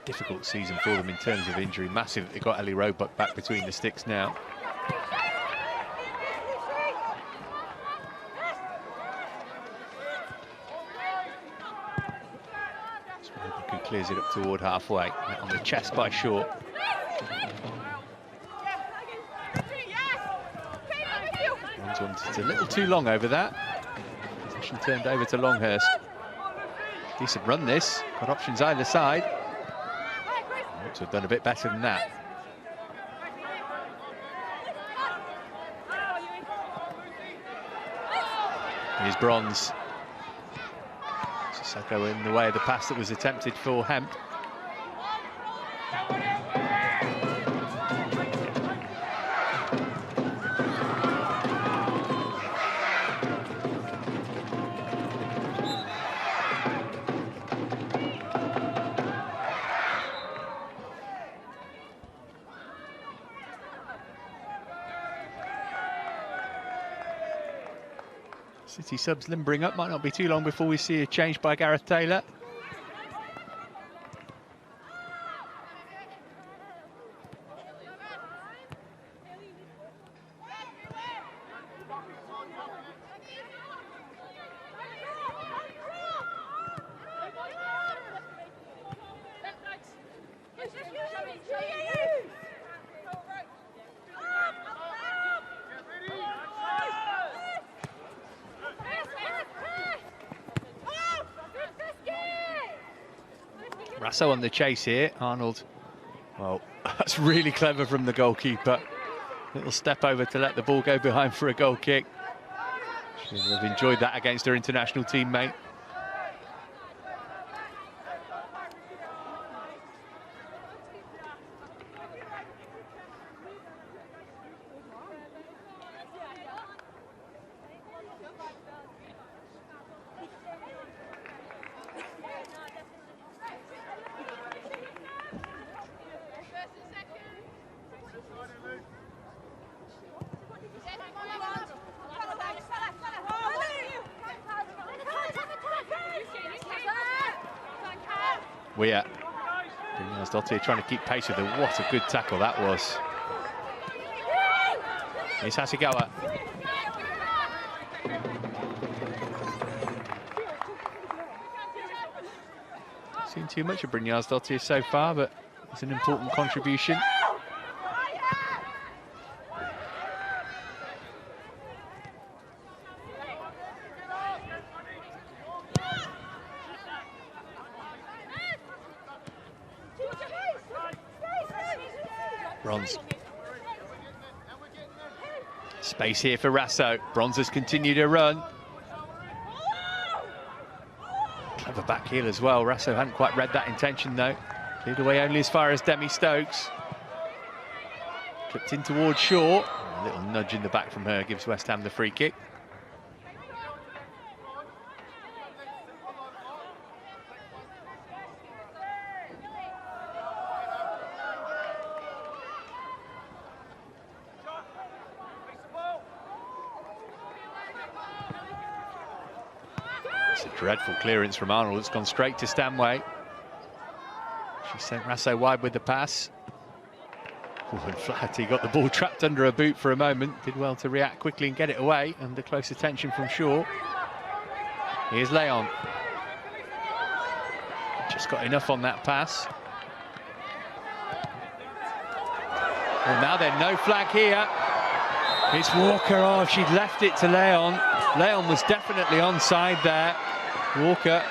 Difficult season for them in terms of injury. Massive that they got Ellie Roebuck back between the sticks now. Who clears it up toward halfway. On the chest by Shaw. It's a little too long over that. Possession turned over to Longhurst. Decent run this. Got options either side. Ought to have done a bit better than that. Here's Bronze. Sissoko in the way of the pass that was attempted for Hemp. City subs limbering up, might not be too long before we see a change by Gareth Taylor. Rasso on the chase here. Arnold, well, that's really clever from the goalkeeper. Little step over to let the ball go behind for a goal kick. She'll have enjoyed that against her international teammate. Weir. Dottier trying to keep pace with her. What a good tackle that was. Here's Hasegawa. Seen too much of Brynjarsdottir so far, but it's an important contribution. Bronze. Space here for Rasso. Bronze has continued to run. Clever back heel as well. Rasso hadn't quite read that intention though. Cleared away only as far as Demi Stokes. Clipped in towards Shaw. A little nudge in the back from her gives West Ham the free kick. Dreadful clearance from Arnold. It's gone straight to Stanway. She sent Rasso wide with the pass. Oh, and Flaherty got the ball trapped under her boot for a moment. Did well to react quickly and get it away under close attention from Shaw. Here's Leon. Just got enough on that pass. Well, now then, no flag here. It's Walker. Oh, she'd left it to Leon. Leon was definitely onside there. Walker,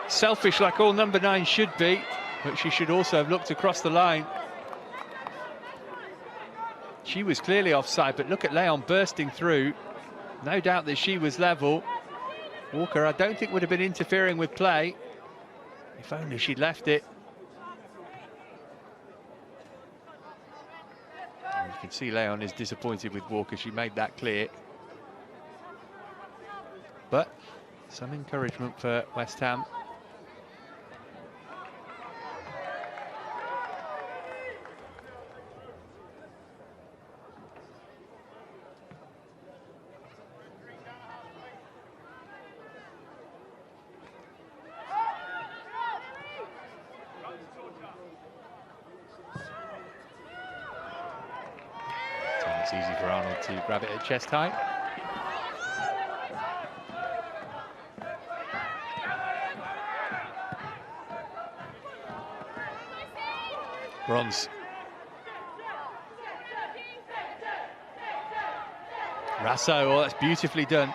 selfish like all number 9 should be, but she should also have looked across the line. She was clearly offside, but look at Leon bursting through. No doubt that she was level. Walker, I don't think would have been interfering with play. If only she'd left it. And you can see Leon is disappointed with Walker. She made that clear. But some encouragement for West Ham. It's easy for Arnold to grab it at chest height. Bronze. Rasso, oh, that's beautifully done.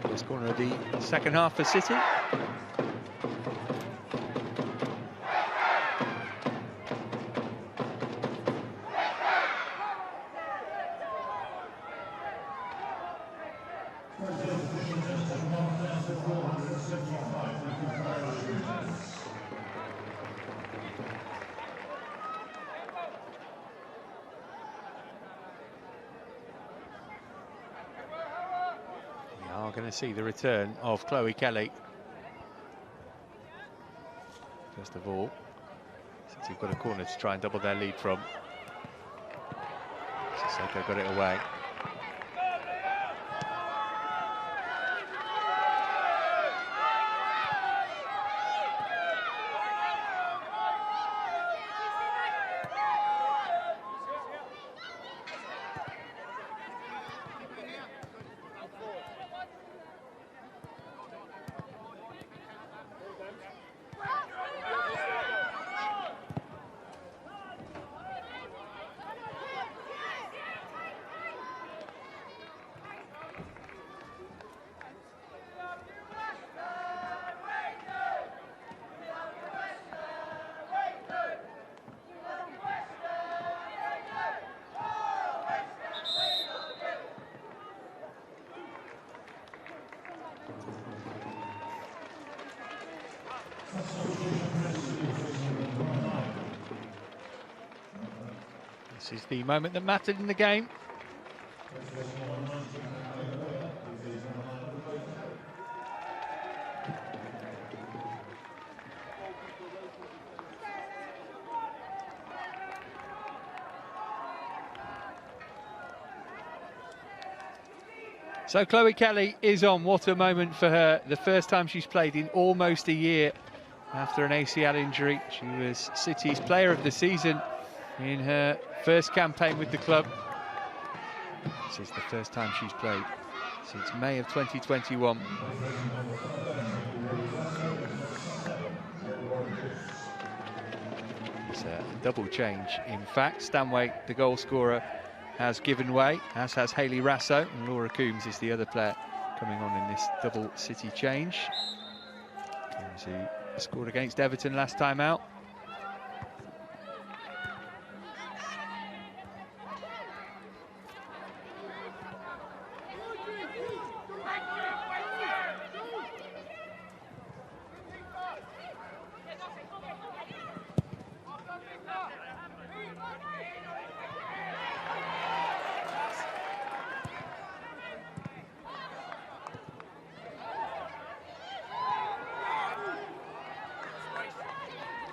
First corner of the second half for City. Going to see the return of Chloe Kelly. First of all, since you've got a corner to try and double their lead from. Sissoko got it away. This is the moment that mattered in the game. So Chloe Kelly is on. What a moment for her. The first time she's played in almost a year after an ACL injury. She was City's Player of the Season in her first campaign with the club. This is the first time she's played since May of 2021. It's a double change, in fact. Stanway, the goal scorer, has given way, as has Hayley Rasso, and Laura Coombs is the other player coming on in this double City change. Coombs, who scored against Everton last time out.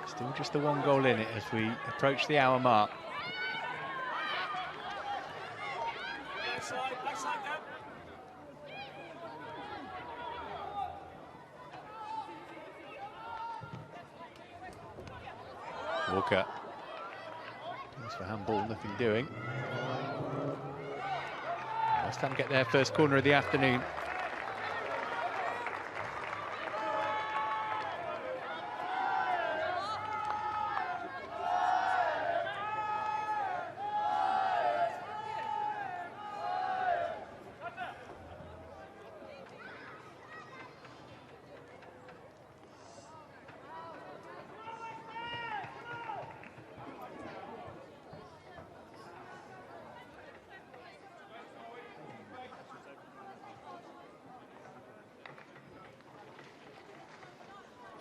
Still just the one goal in it as we approach the hour mark. Walker. Thanks for handball, nothing doing. West Ham get their first corner of the afternoon.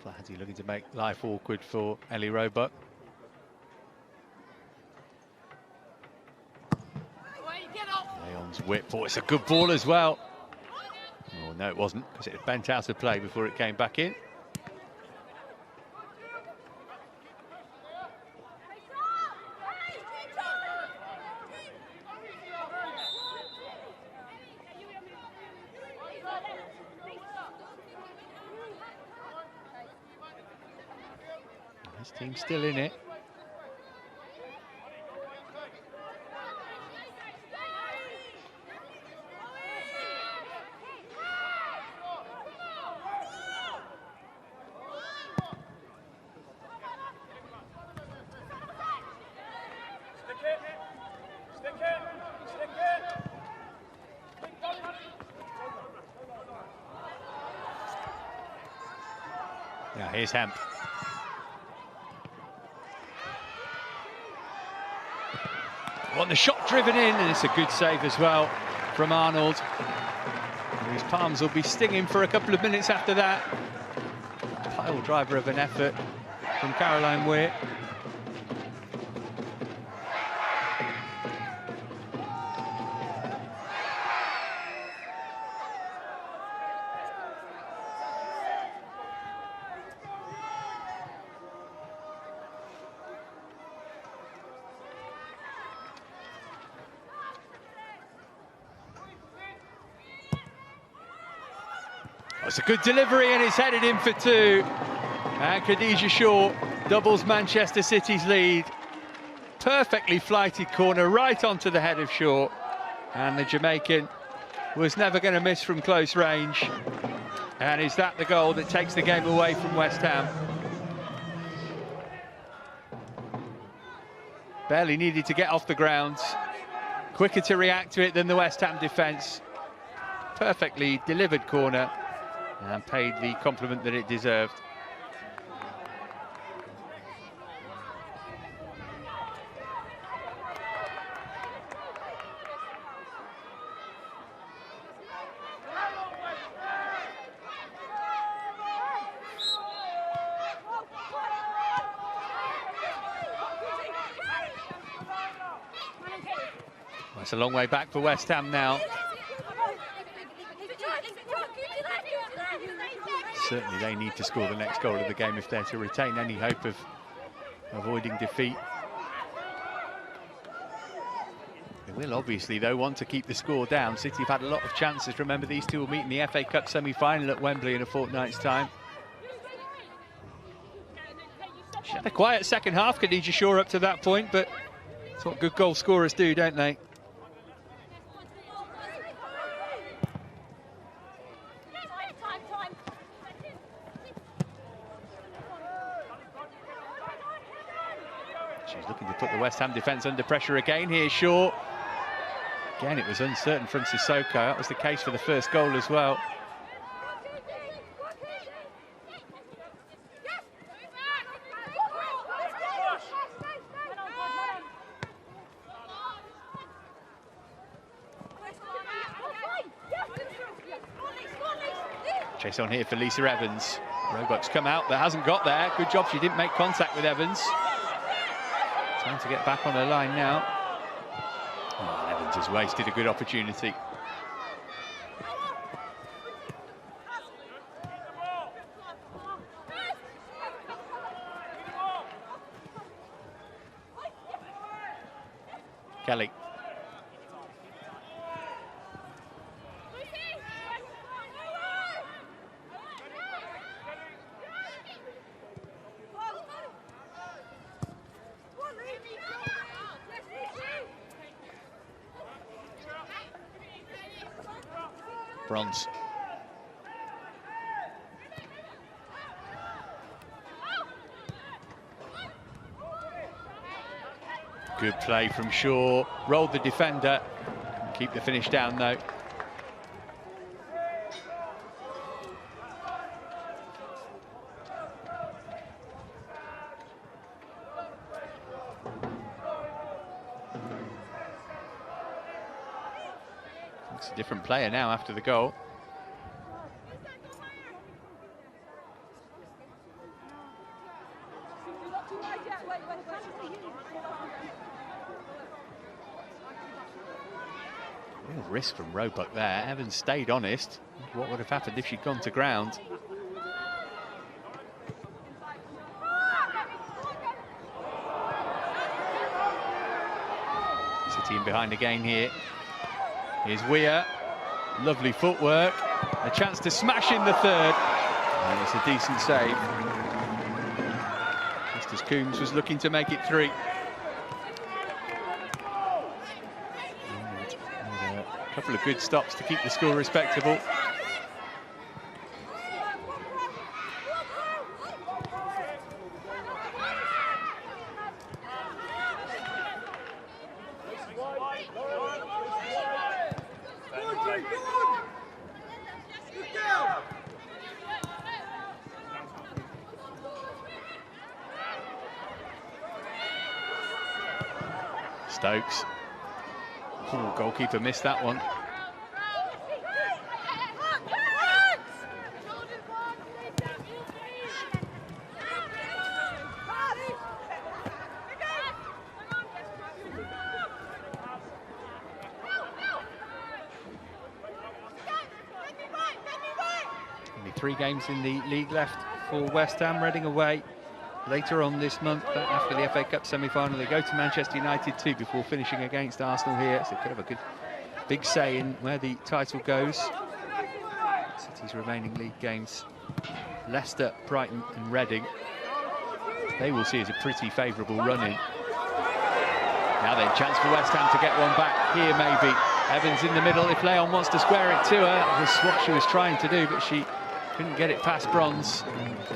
Flaherty looking to make life awkward for Ellie Roebuck. Leon's whip. Oh, it's a good ball as well. Oh, no, it wasn't, because it bent out of play before it came back in. His team's still in it. Now here's Hemp. Want the shot driven in, and it's a good save as well from Arnold. His palms will be stinging for a couple of minutes after that. Pile driver of an effort from Caroline Weir. It's a good delivery and it's headed in for two. And Khadija Shaw doubles Manchester City's lead. Perfectly flighted corner right onto the head of Shaw. And the Jamaican was never going to miss from close range. And is that the goal that takes the game away from West Ham? Barely needed to get off the ground. Quicker to react to it than the West Ham defence. Perfectly delivered corner. And paid the compliment that it deserved. Well, it's a long way back for West Ham now. Certainly they need to score the next goal of the game if they're to retain any hope of avoiding defeat. They will obviously, though, want to keep the score down. City have had a lot of chances. Remember, these two will meet in the FA Cup semi-final at Wembley in a fortnight's time. She had a quiet second half, Khadija Shaw, up to that point, but that's what good goal scorers do, don't they? She's looking to put the West Ham defence under pressure again. Here's Shaw. Again, it was uncertain from Sissoko. That was the case for the first goal as well. Chase on here for Lisa Evans. Roebuck's come out, but hasn't got there. Good job she didn't make contact with Evans. Time to get back on her line now. Oh, Evans has wasted a good opportunity. Kelly. Bronze. Good play from Shaw. Rolled the defender. Keep the finish down though. It's a different player now after the goal. Real risk from Roebuck there. Evans stayed honest. What would have happened if she'd gone to ground? City in behind again here. Here's Weir. Lovely footwork. A chance to smash in the third. And it's a decent save. Just just as Coombs was looking to make it 3. A couple of good stops to keep the score respectable. Stokes. Oh, goalkeeper missed that one. Only 3 games in the league left for West Ham. Reading away later on this month. After the FA Cup semi-final, they go to Manchester United too before finishing against Arsenal here. So could have a good big say in where the title goes. City's remaining league games: Leicester, Brighton and Reading. They will see as a pretty favourable run-in. Now then, chance for West Ham to get one back here maybe. Evans in the middle if Leon wants to square it to her. That's what she was trying to do, but she couldn't get it past Bronze.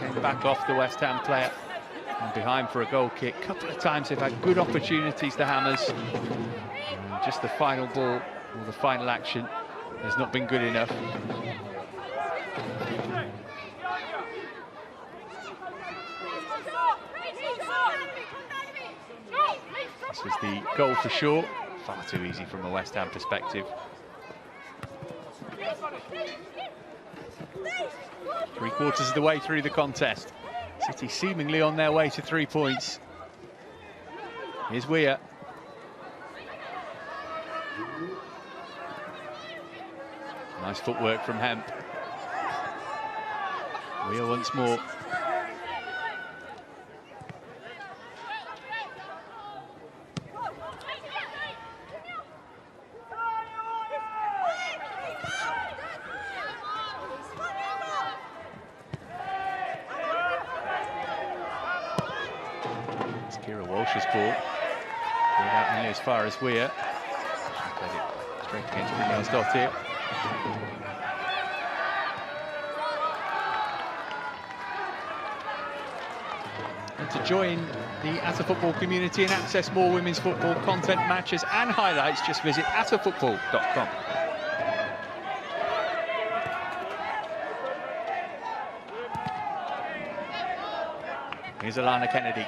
Came back off the West Ham player and behind for a goal kick. A couple of times they've had good opportunities, the Hammers. And just the final ball, or the final action, has not been good enough. This was the goal for Shaw. Far too easy from a West Ham perspective. 3/4 of the way through the contest. City seemingly on their way to 3 points. Here's Weir. Nice footwork from Hemp. Weir once more. Ball. Out nearly as far as Weir. She's played it straight against Brynjar's Dottir. And to join the Atta Football community and access more women's football content, matches and highlights, just visit attafootball.com. Here's Alana Kennedy.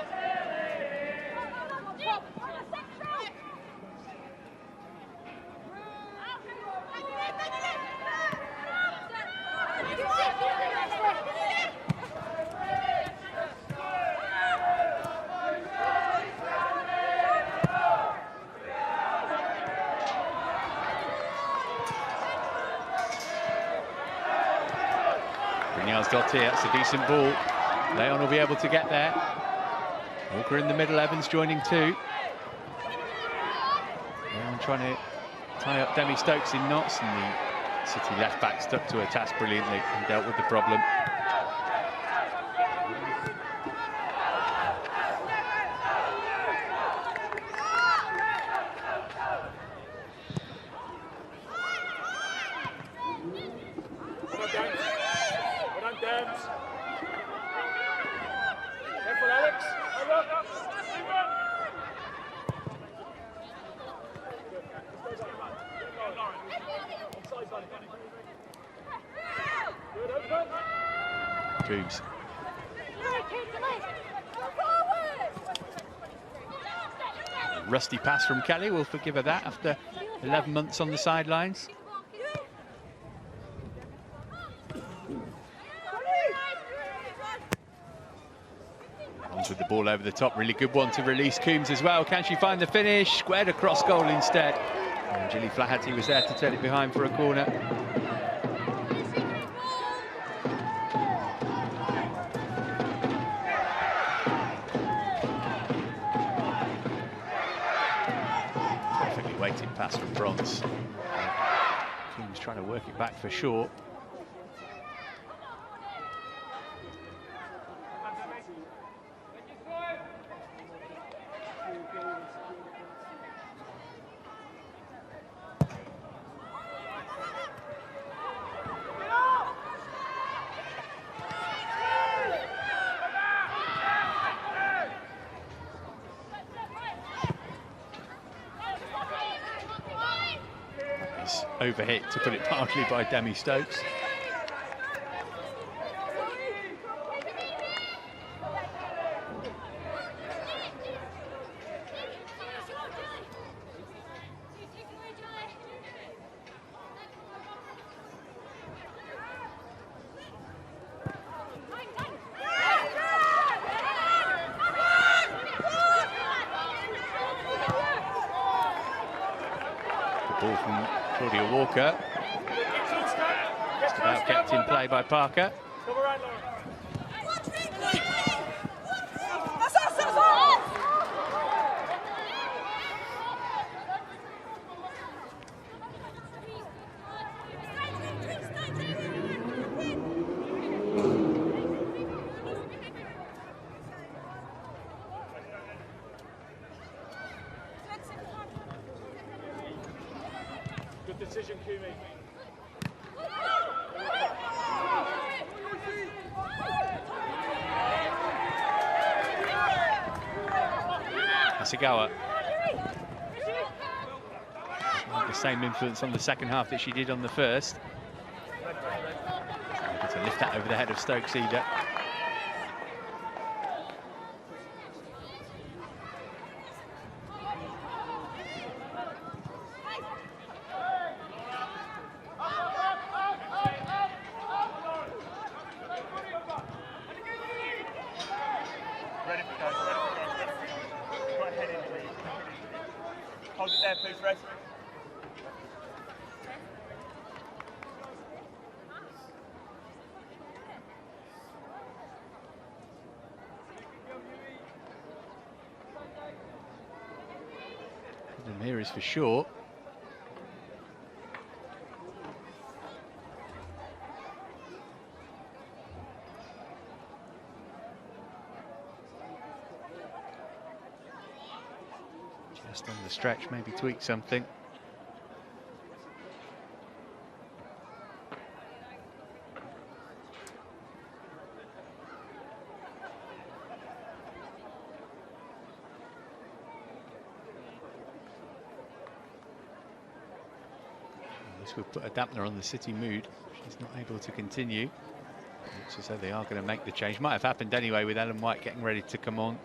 Brynjar's Dottir, that's a decent ball. Leon will be able to get there. Walker in the middle, Evans joining too. Leon trying to tie up Demi Stokes in knots, and the City left back stuck to her task brilliantly and dealt with the problem. Coombs. Rusty pass from Kelly, we'll forgive her that after 11 months on the sidelines. Runs with the ball over the top, really good one to release Coombs as well. Can she find the finish? Squared across goal instead. And Gilly Flaherty was there to turn it behind for a corner. Waiting pass from Bronze. Coombs trying to work it back for Shaw. was overhit, to put it mildly, by Demi Stokes. Ball from Claudia Walker. Just about kept in play by Parker. Good decision, Kumi. Hasegawa. The same influence on the second half that she did on the first. Able to lift that over the head of Stokes either. Hold it there, please, Red. And here is for sure. Just on the stretch, maybe tweak something. This would put a dampener on the City mood. She's not able to continue. Looks as though they are going to make the change. Might have happened anyway with Ellen White getting ready to come on.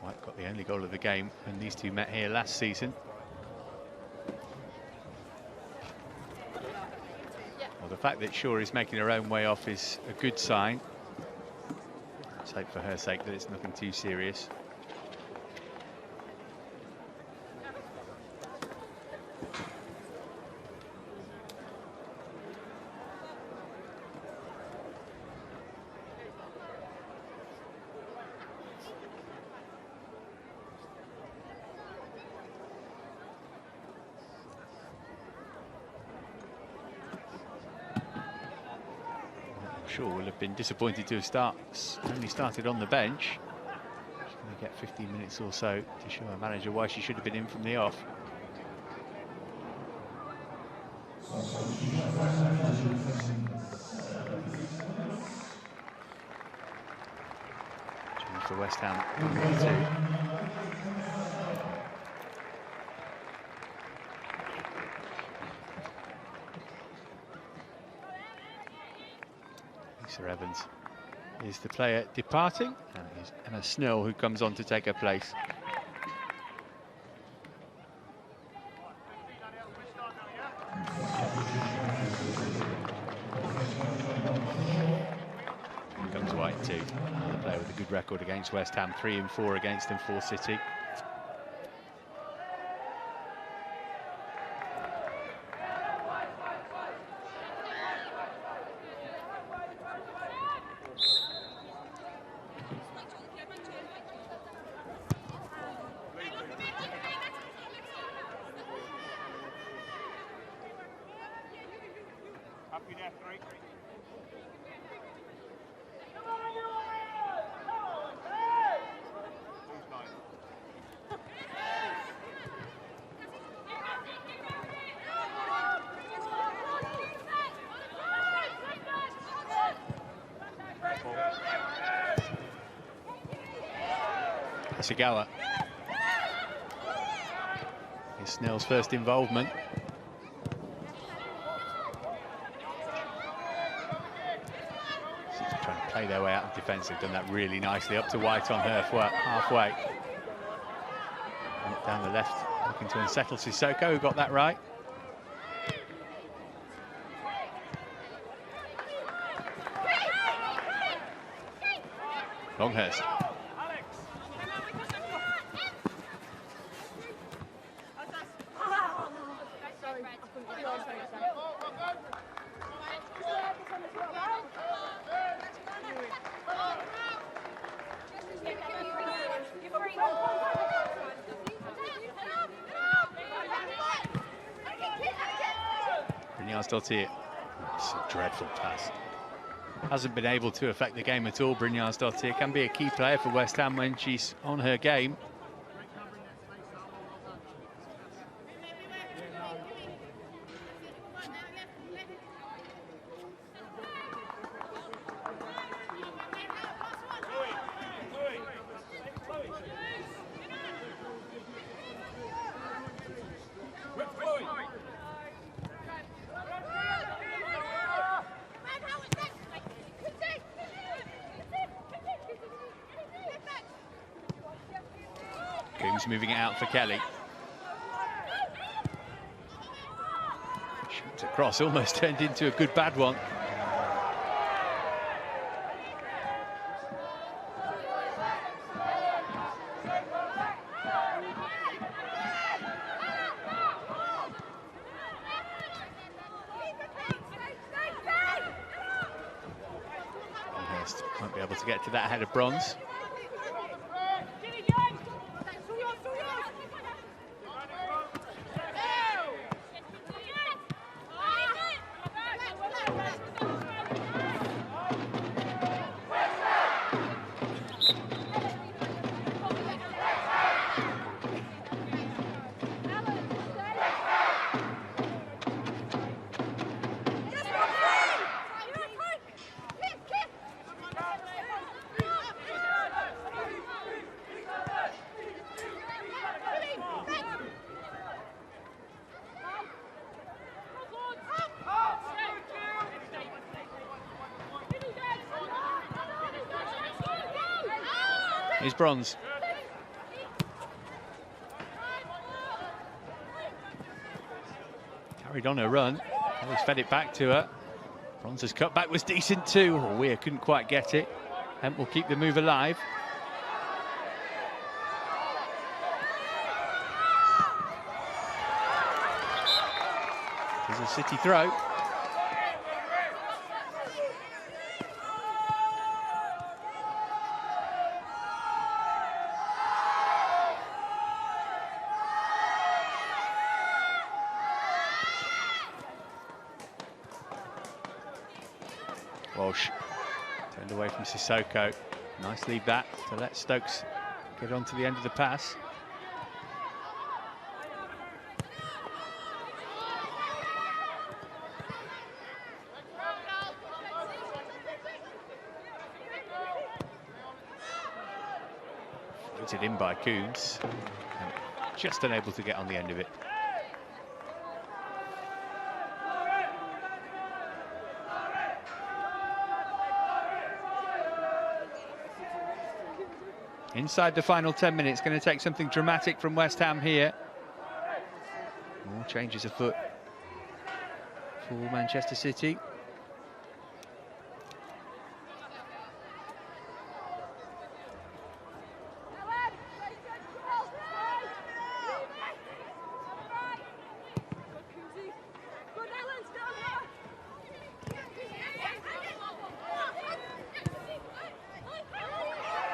White got the only goal of the game when these two met here last season. Well, the fact that Shaw is making her own way off is a good sign. Let's hope for her sake that it's nothing too serious. Shaw will have been disappointed to have only started on the bench. She's going to get 15 minutes or so to show her manager why she should have been in from the off. Change for West Ham, number 2. Lisa Evans is the player departing, and it is Emma Snell who comes on to take her place. Here comes White too, another player with a good record against West Ham, 3 and 4 against them for City. Happy there, 3. Who's 9? Chigwell. It's Snell's first involvement. Just trying to play their way out of defence. They've done that really nicely. Up to White on halfway. And down the left, looking to unsettle Sissoko, who got that right. Longhurst. Brynjarsdottir. It's a dreadful pass. Hasn't been able to affect the game at all. Brynjarsdottir can be a key player for West Ham when she's on her game. Coombs moving it out for Kelly. Shoots across, almost turned into a good bad one. Longhurst won't be able to get to that ahead of Bronze. Here's Bronze. Carried on her run. Always fed it back to her. Bronze's cutback was decent too. Oh, Weir couldn't quite get it. Hemp will keep the move alive. There's a City throw. Walsh turned away from Sissoko. Nice lead that to let Stokes get on to the end of the pass. Floated in by Coombs. Just unable to get on the end of it. Inside the final 10 minutes, going to take something dramatic from West Ham here. More changes afoot for Manchester City.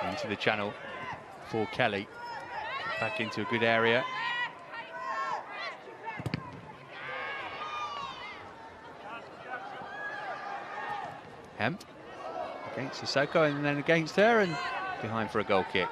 Into the channel for Kelly. Back into a good area. Hemp against Sissoko and then against her and behind for a goal kick.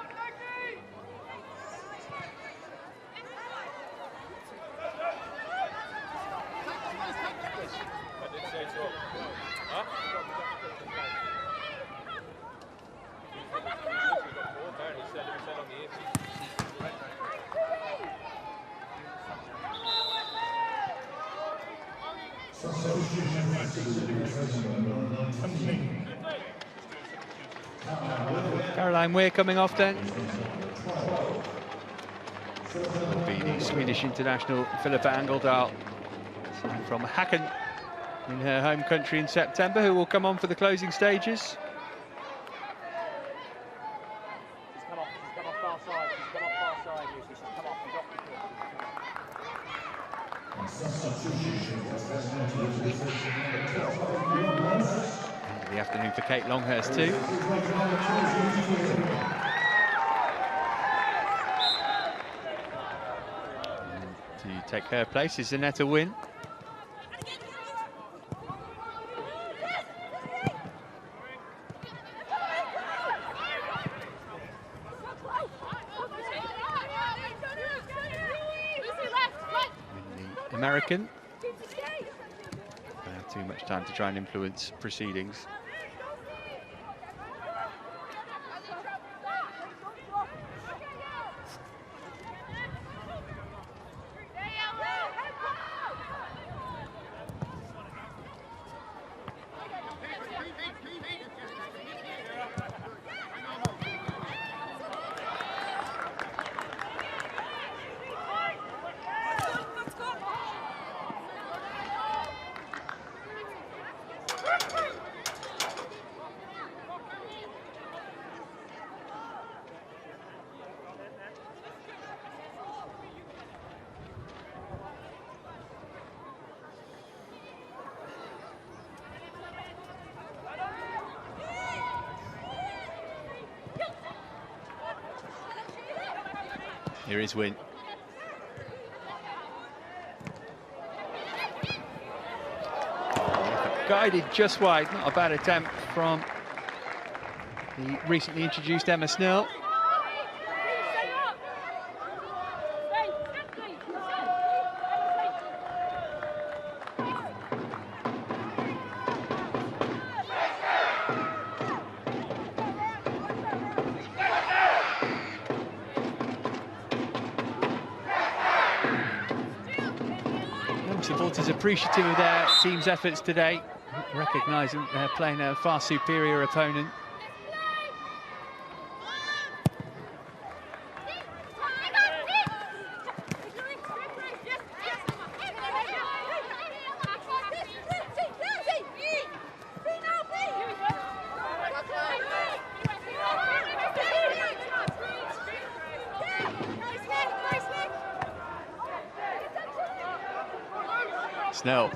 Caroline Weir coming off then. Will be the Swedish international Filippa Angeldal from Häcken in her home country in September, who will come on for the closing stages. She's come off far side. She's come off far side, Lucy. She's come off and dropped End of the afternoon for Kate Longhurst too. And to take her place is Zanetta Wynn. American. Don't have too much time to try and influence proceedings. Here is Wynn. Guided just wide, not a bad attempt from the recently introduced Emma Snell. Supporters appreciative of their team's efforts today, recognising they're playing a far superior opponent. Snell.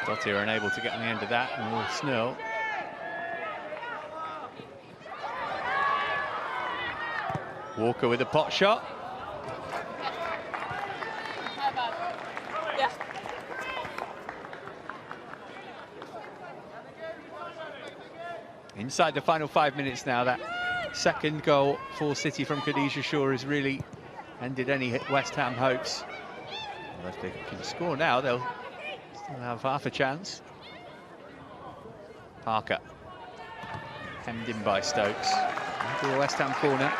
Dottir unable to get on the end of that, and will Snell. Walker with a pot shot. Inside the final 5 minutes now, that second goal for City from Khadija Shaw has really ended any West Ham hopes. Well, if they can score now, they'll still have half a chance. Parker, hemmed in by Stokes. Into the West Ham corner.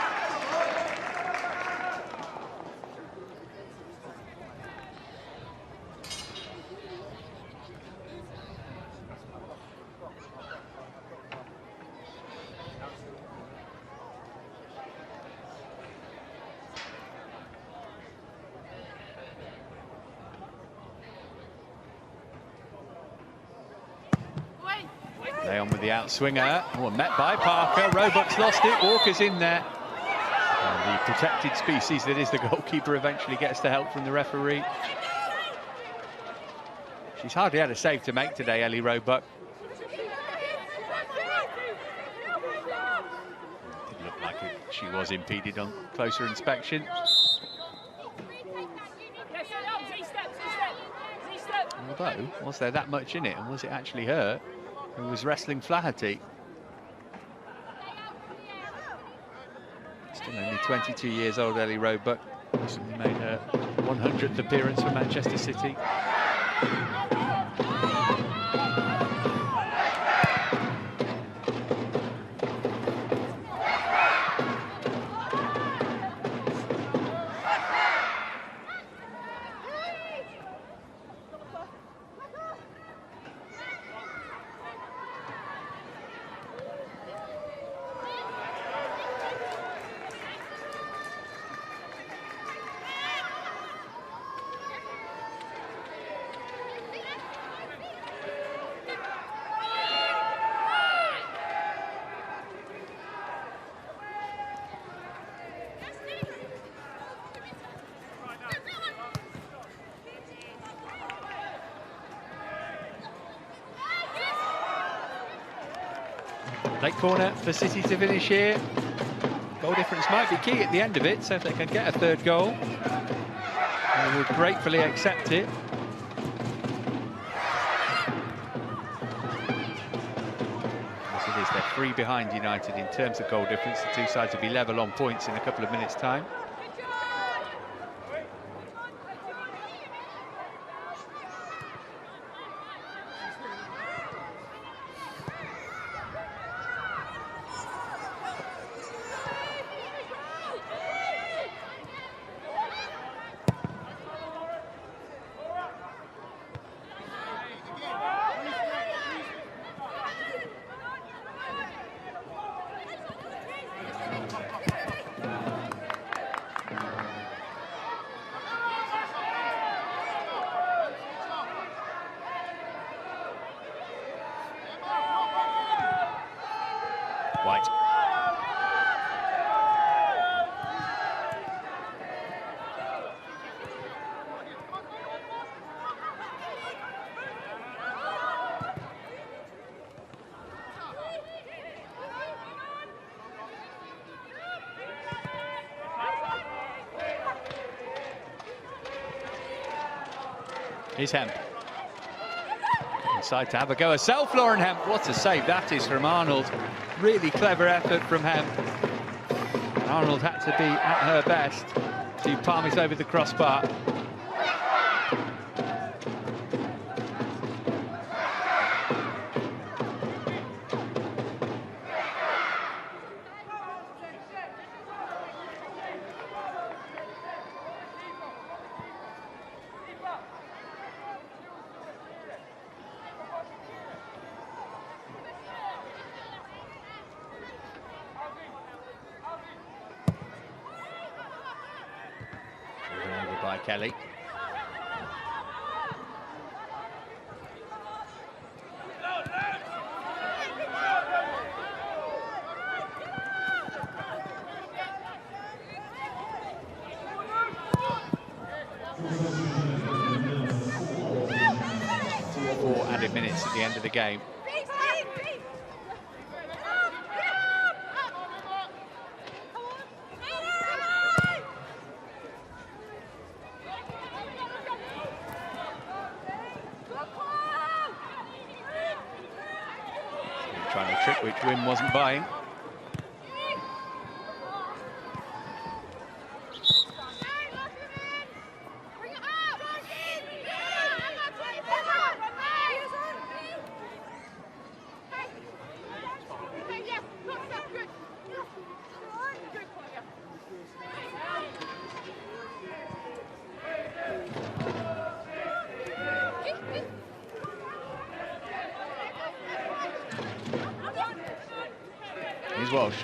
They on with the outswinger. Oh, met by Parker. Roebuck's lost it. Walker's in there. And the protected species that is the goalkeeper eventually gets the help from the referee. She's hardly had a save to make today, Ellie Roebuck. Did look like she was impeded on closer inspection. Although, was there that much in it, and was it actually her who was wrestling Flaherty? Still only 22 years old, Ellie Roebuck. Recently made her 100th appearance for Manchester City. Late corner for City to finish here. Goal difference might be key at the end of it, so if they can get a third goal, they would gratefully accept it. As it is, they're 3 behind United in terms of goal difference. The two sides will be level on points in a couple of minutes' time. White. Here's Hemp. Inside to have a go herself, Lauren Hemp. What a save that is from Arnold. Really clever effort from Hemp. And Arnold had to be at her best to palm it over the crossbar. By Kelly. Four added minutes at the end of the game. Trying to trick which Wim wasn't buying. Here's Walsh.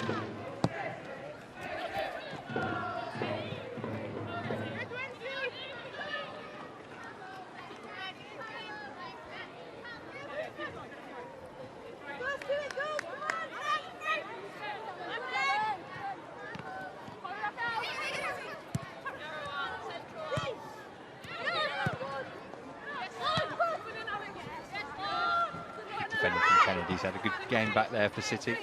Defender from Kennedy's had a good game back there for City.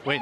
win.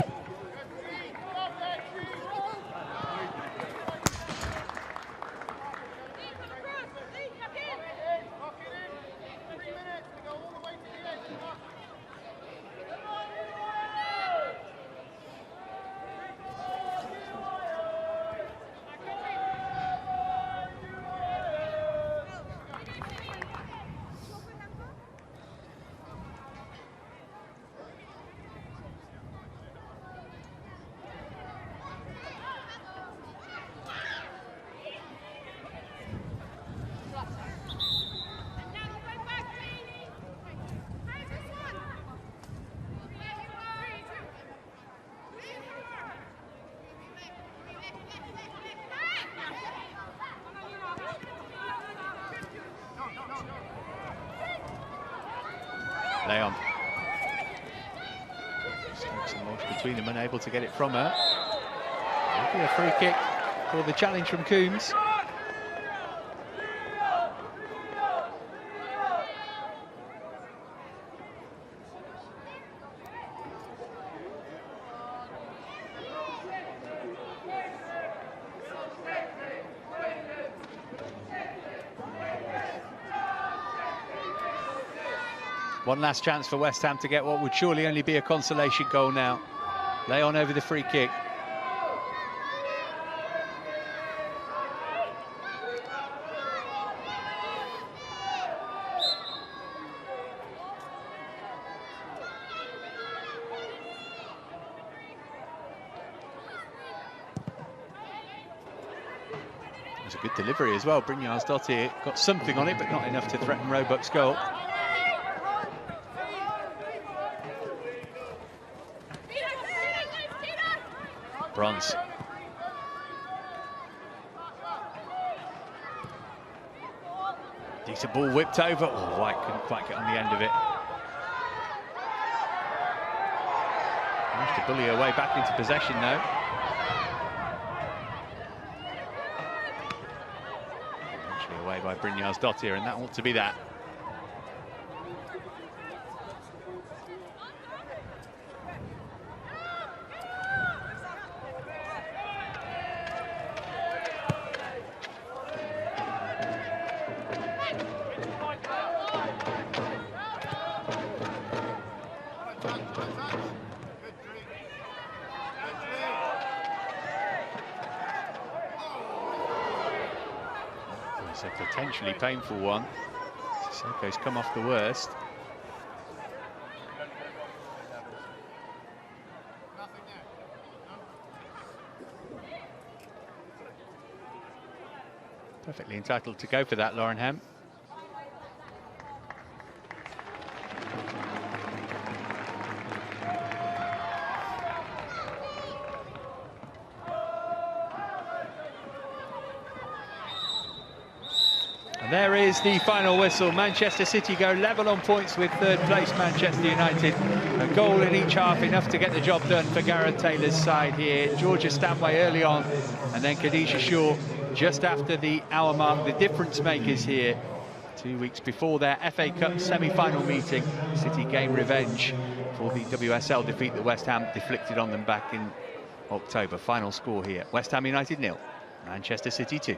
Leon. Strokes and walks between them, unable to get it from her. It'll be a free kick for the challenge from Coombs. One last chance for West Ham to get what would surely only be a consolation goal now. Leon over the free kick. It was a good delivery as well. Brynjar's Dottir got something on it, but not enough to threaten Roebuck's goal. Bronze. Decent ball whipped over. Oh, White couldn't quite get on the end of it. Managed to bully her way back into possession though. Eventually away by Brynjar's Dottir, and that ought to be that. It's a potentially painful one. Sissoko's come off the worst. Perfectly entitled to go for that, Lauren Hemp. And there is the final whistle. Manchester City go level on points with third place Manchester United. A goal in each half, enough to get the job done for Gareth Taylor's side here. Georgia Stanway early on, and then Khadijah Shaw just after the hour mark. The difference makers here. 2 weeks before their FA Cup semi-final meeting, City gain revenge for the WSL defeat that West Ham deflicted on them back in October. Final score here, West Ham United 0, Manchester City 2.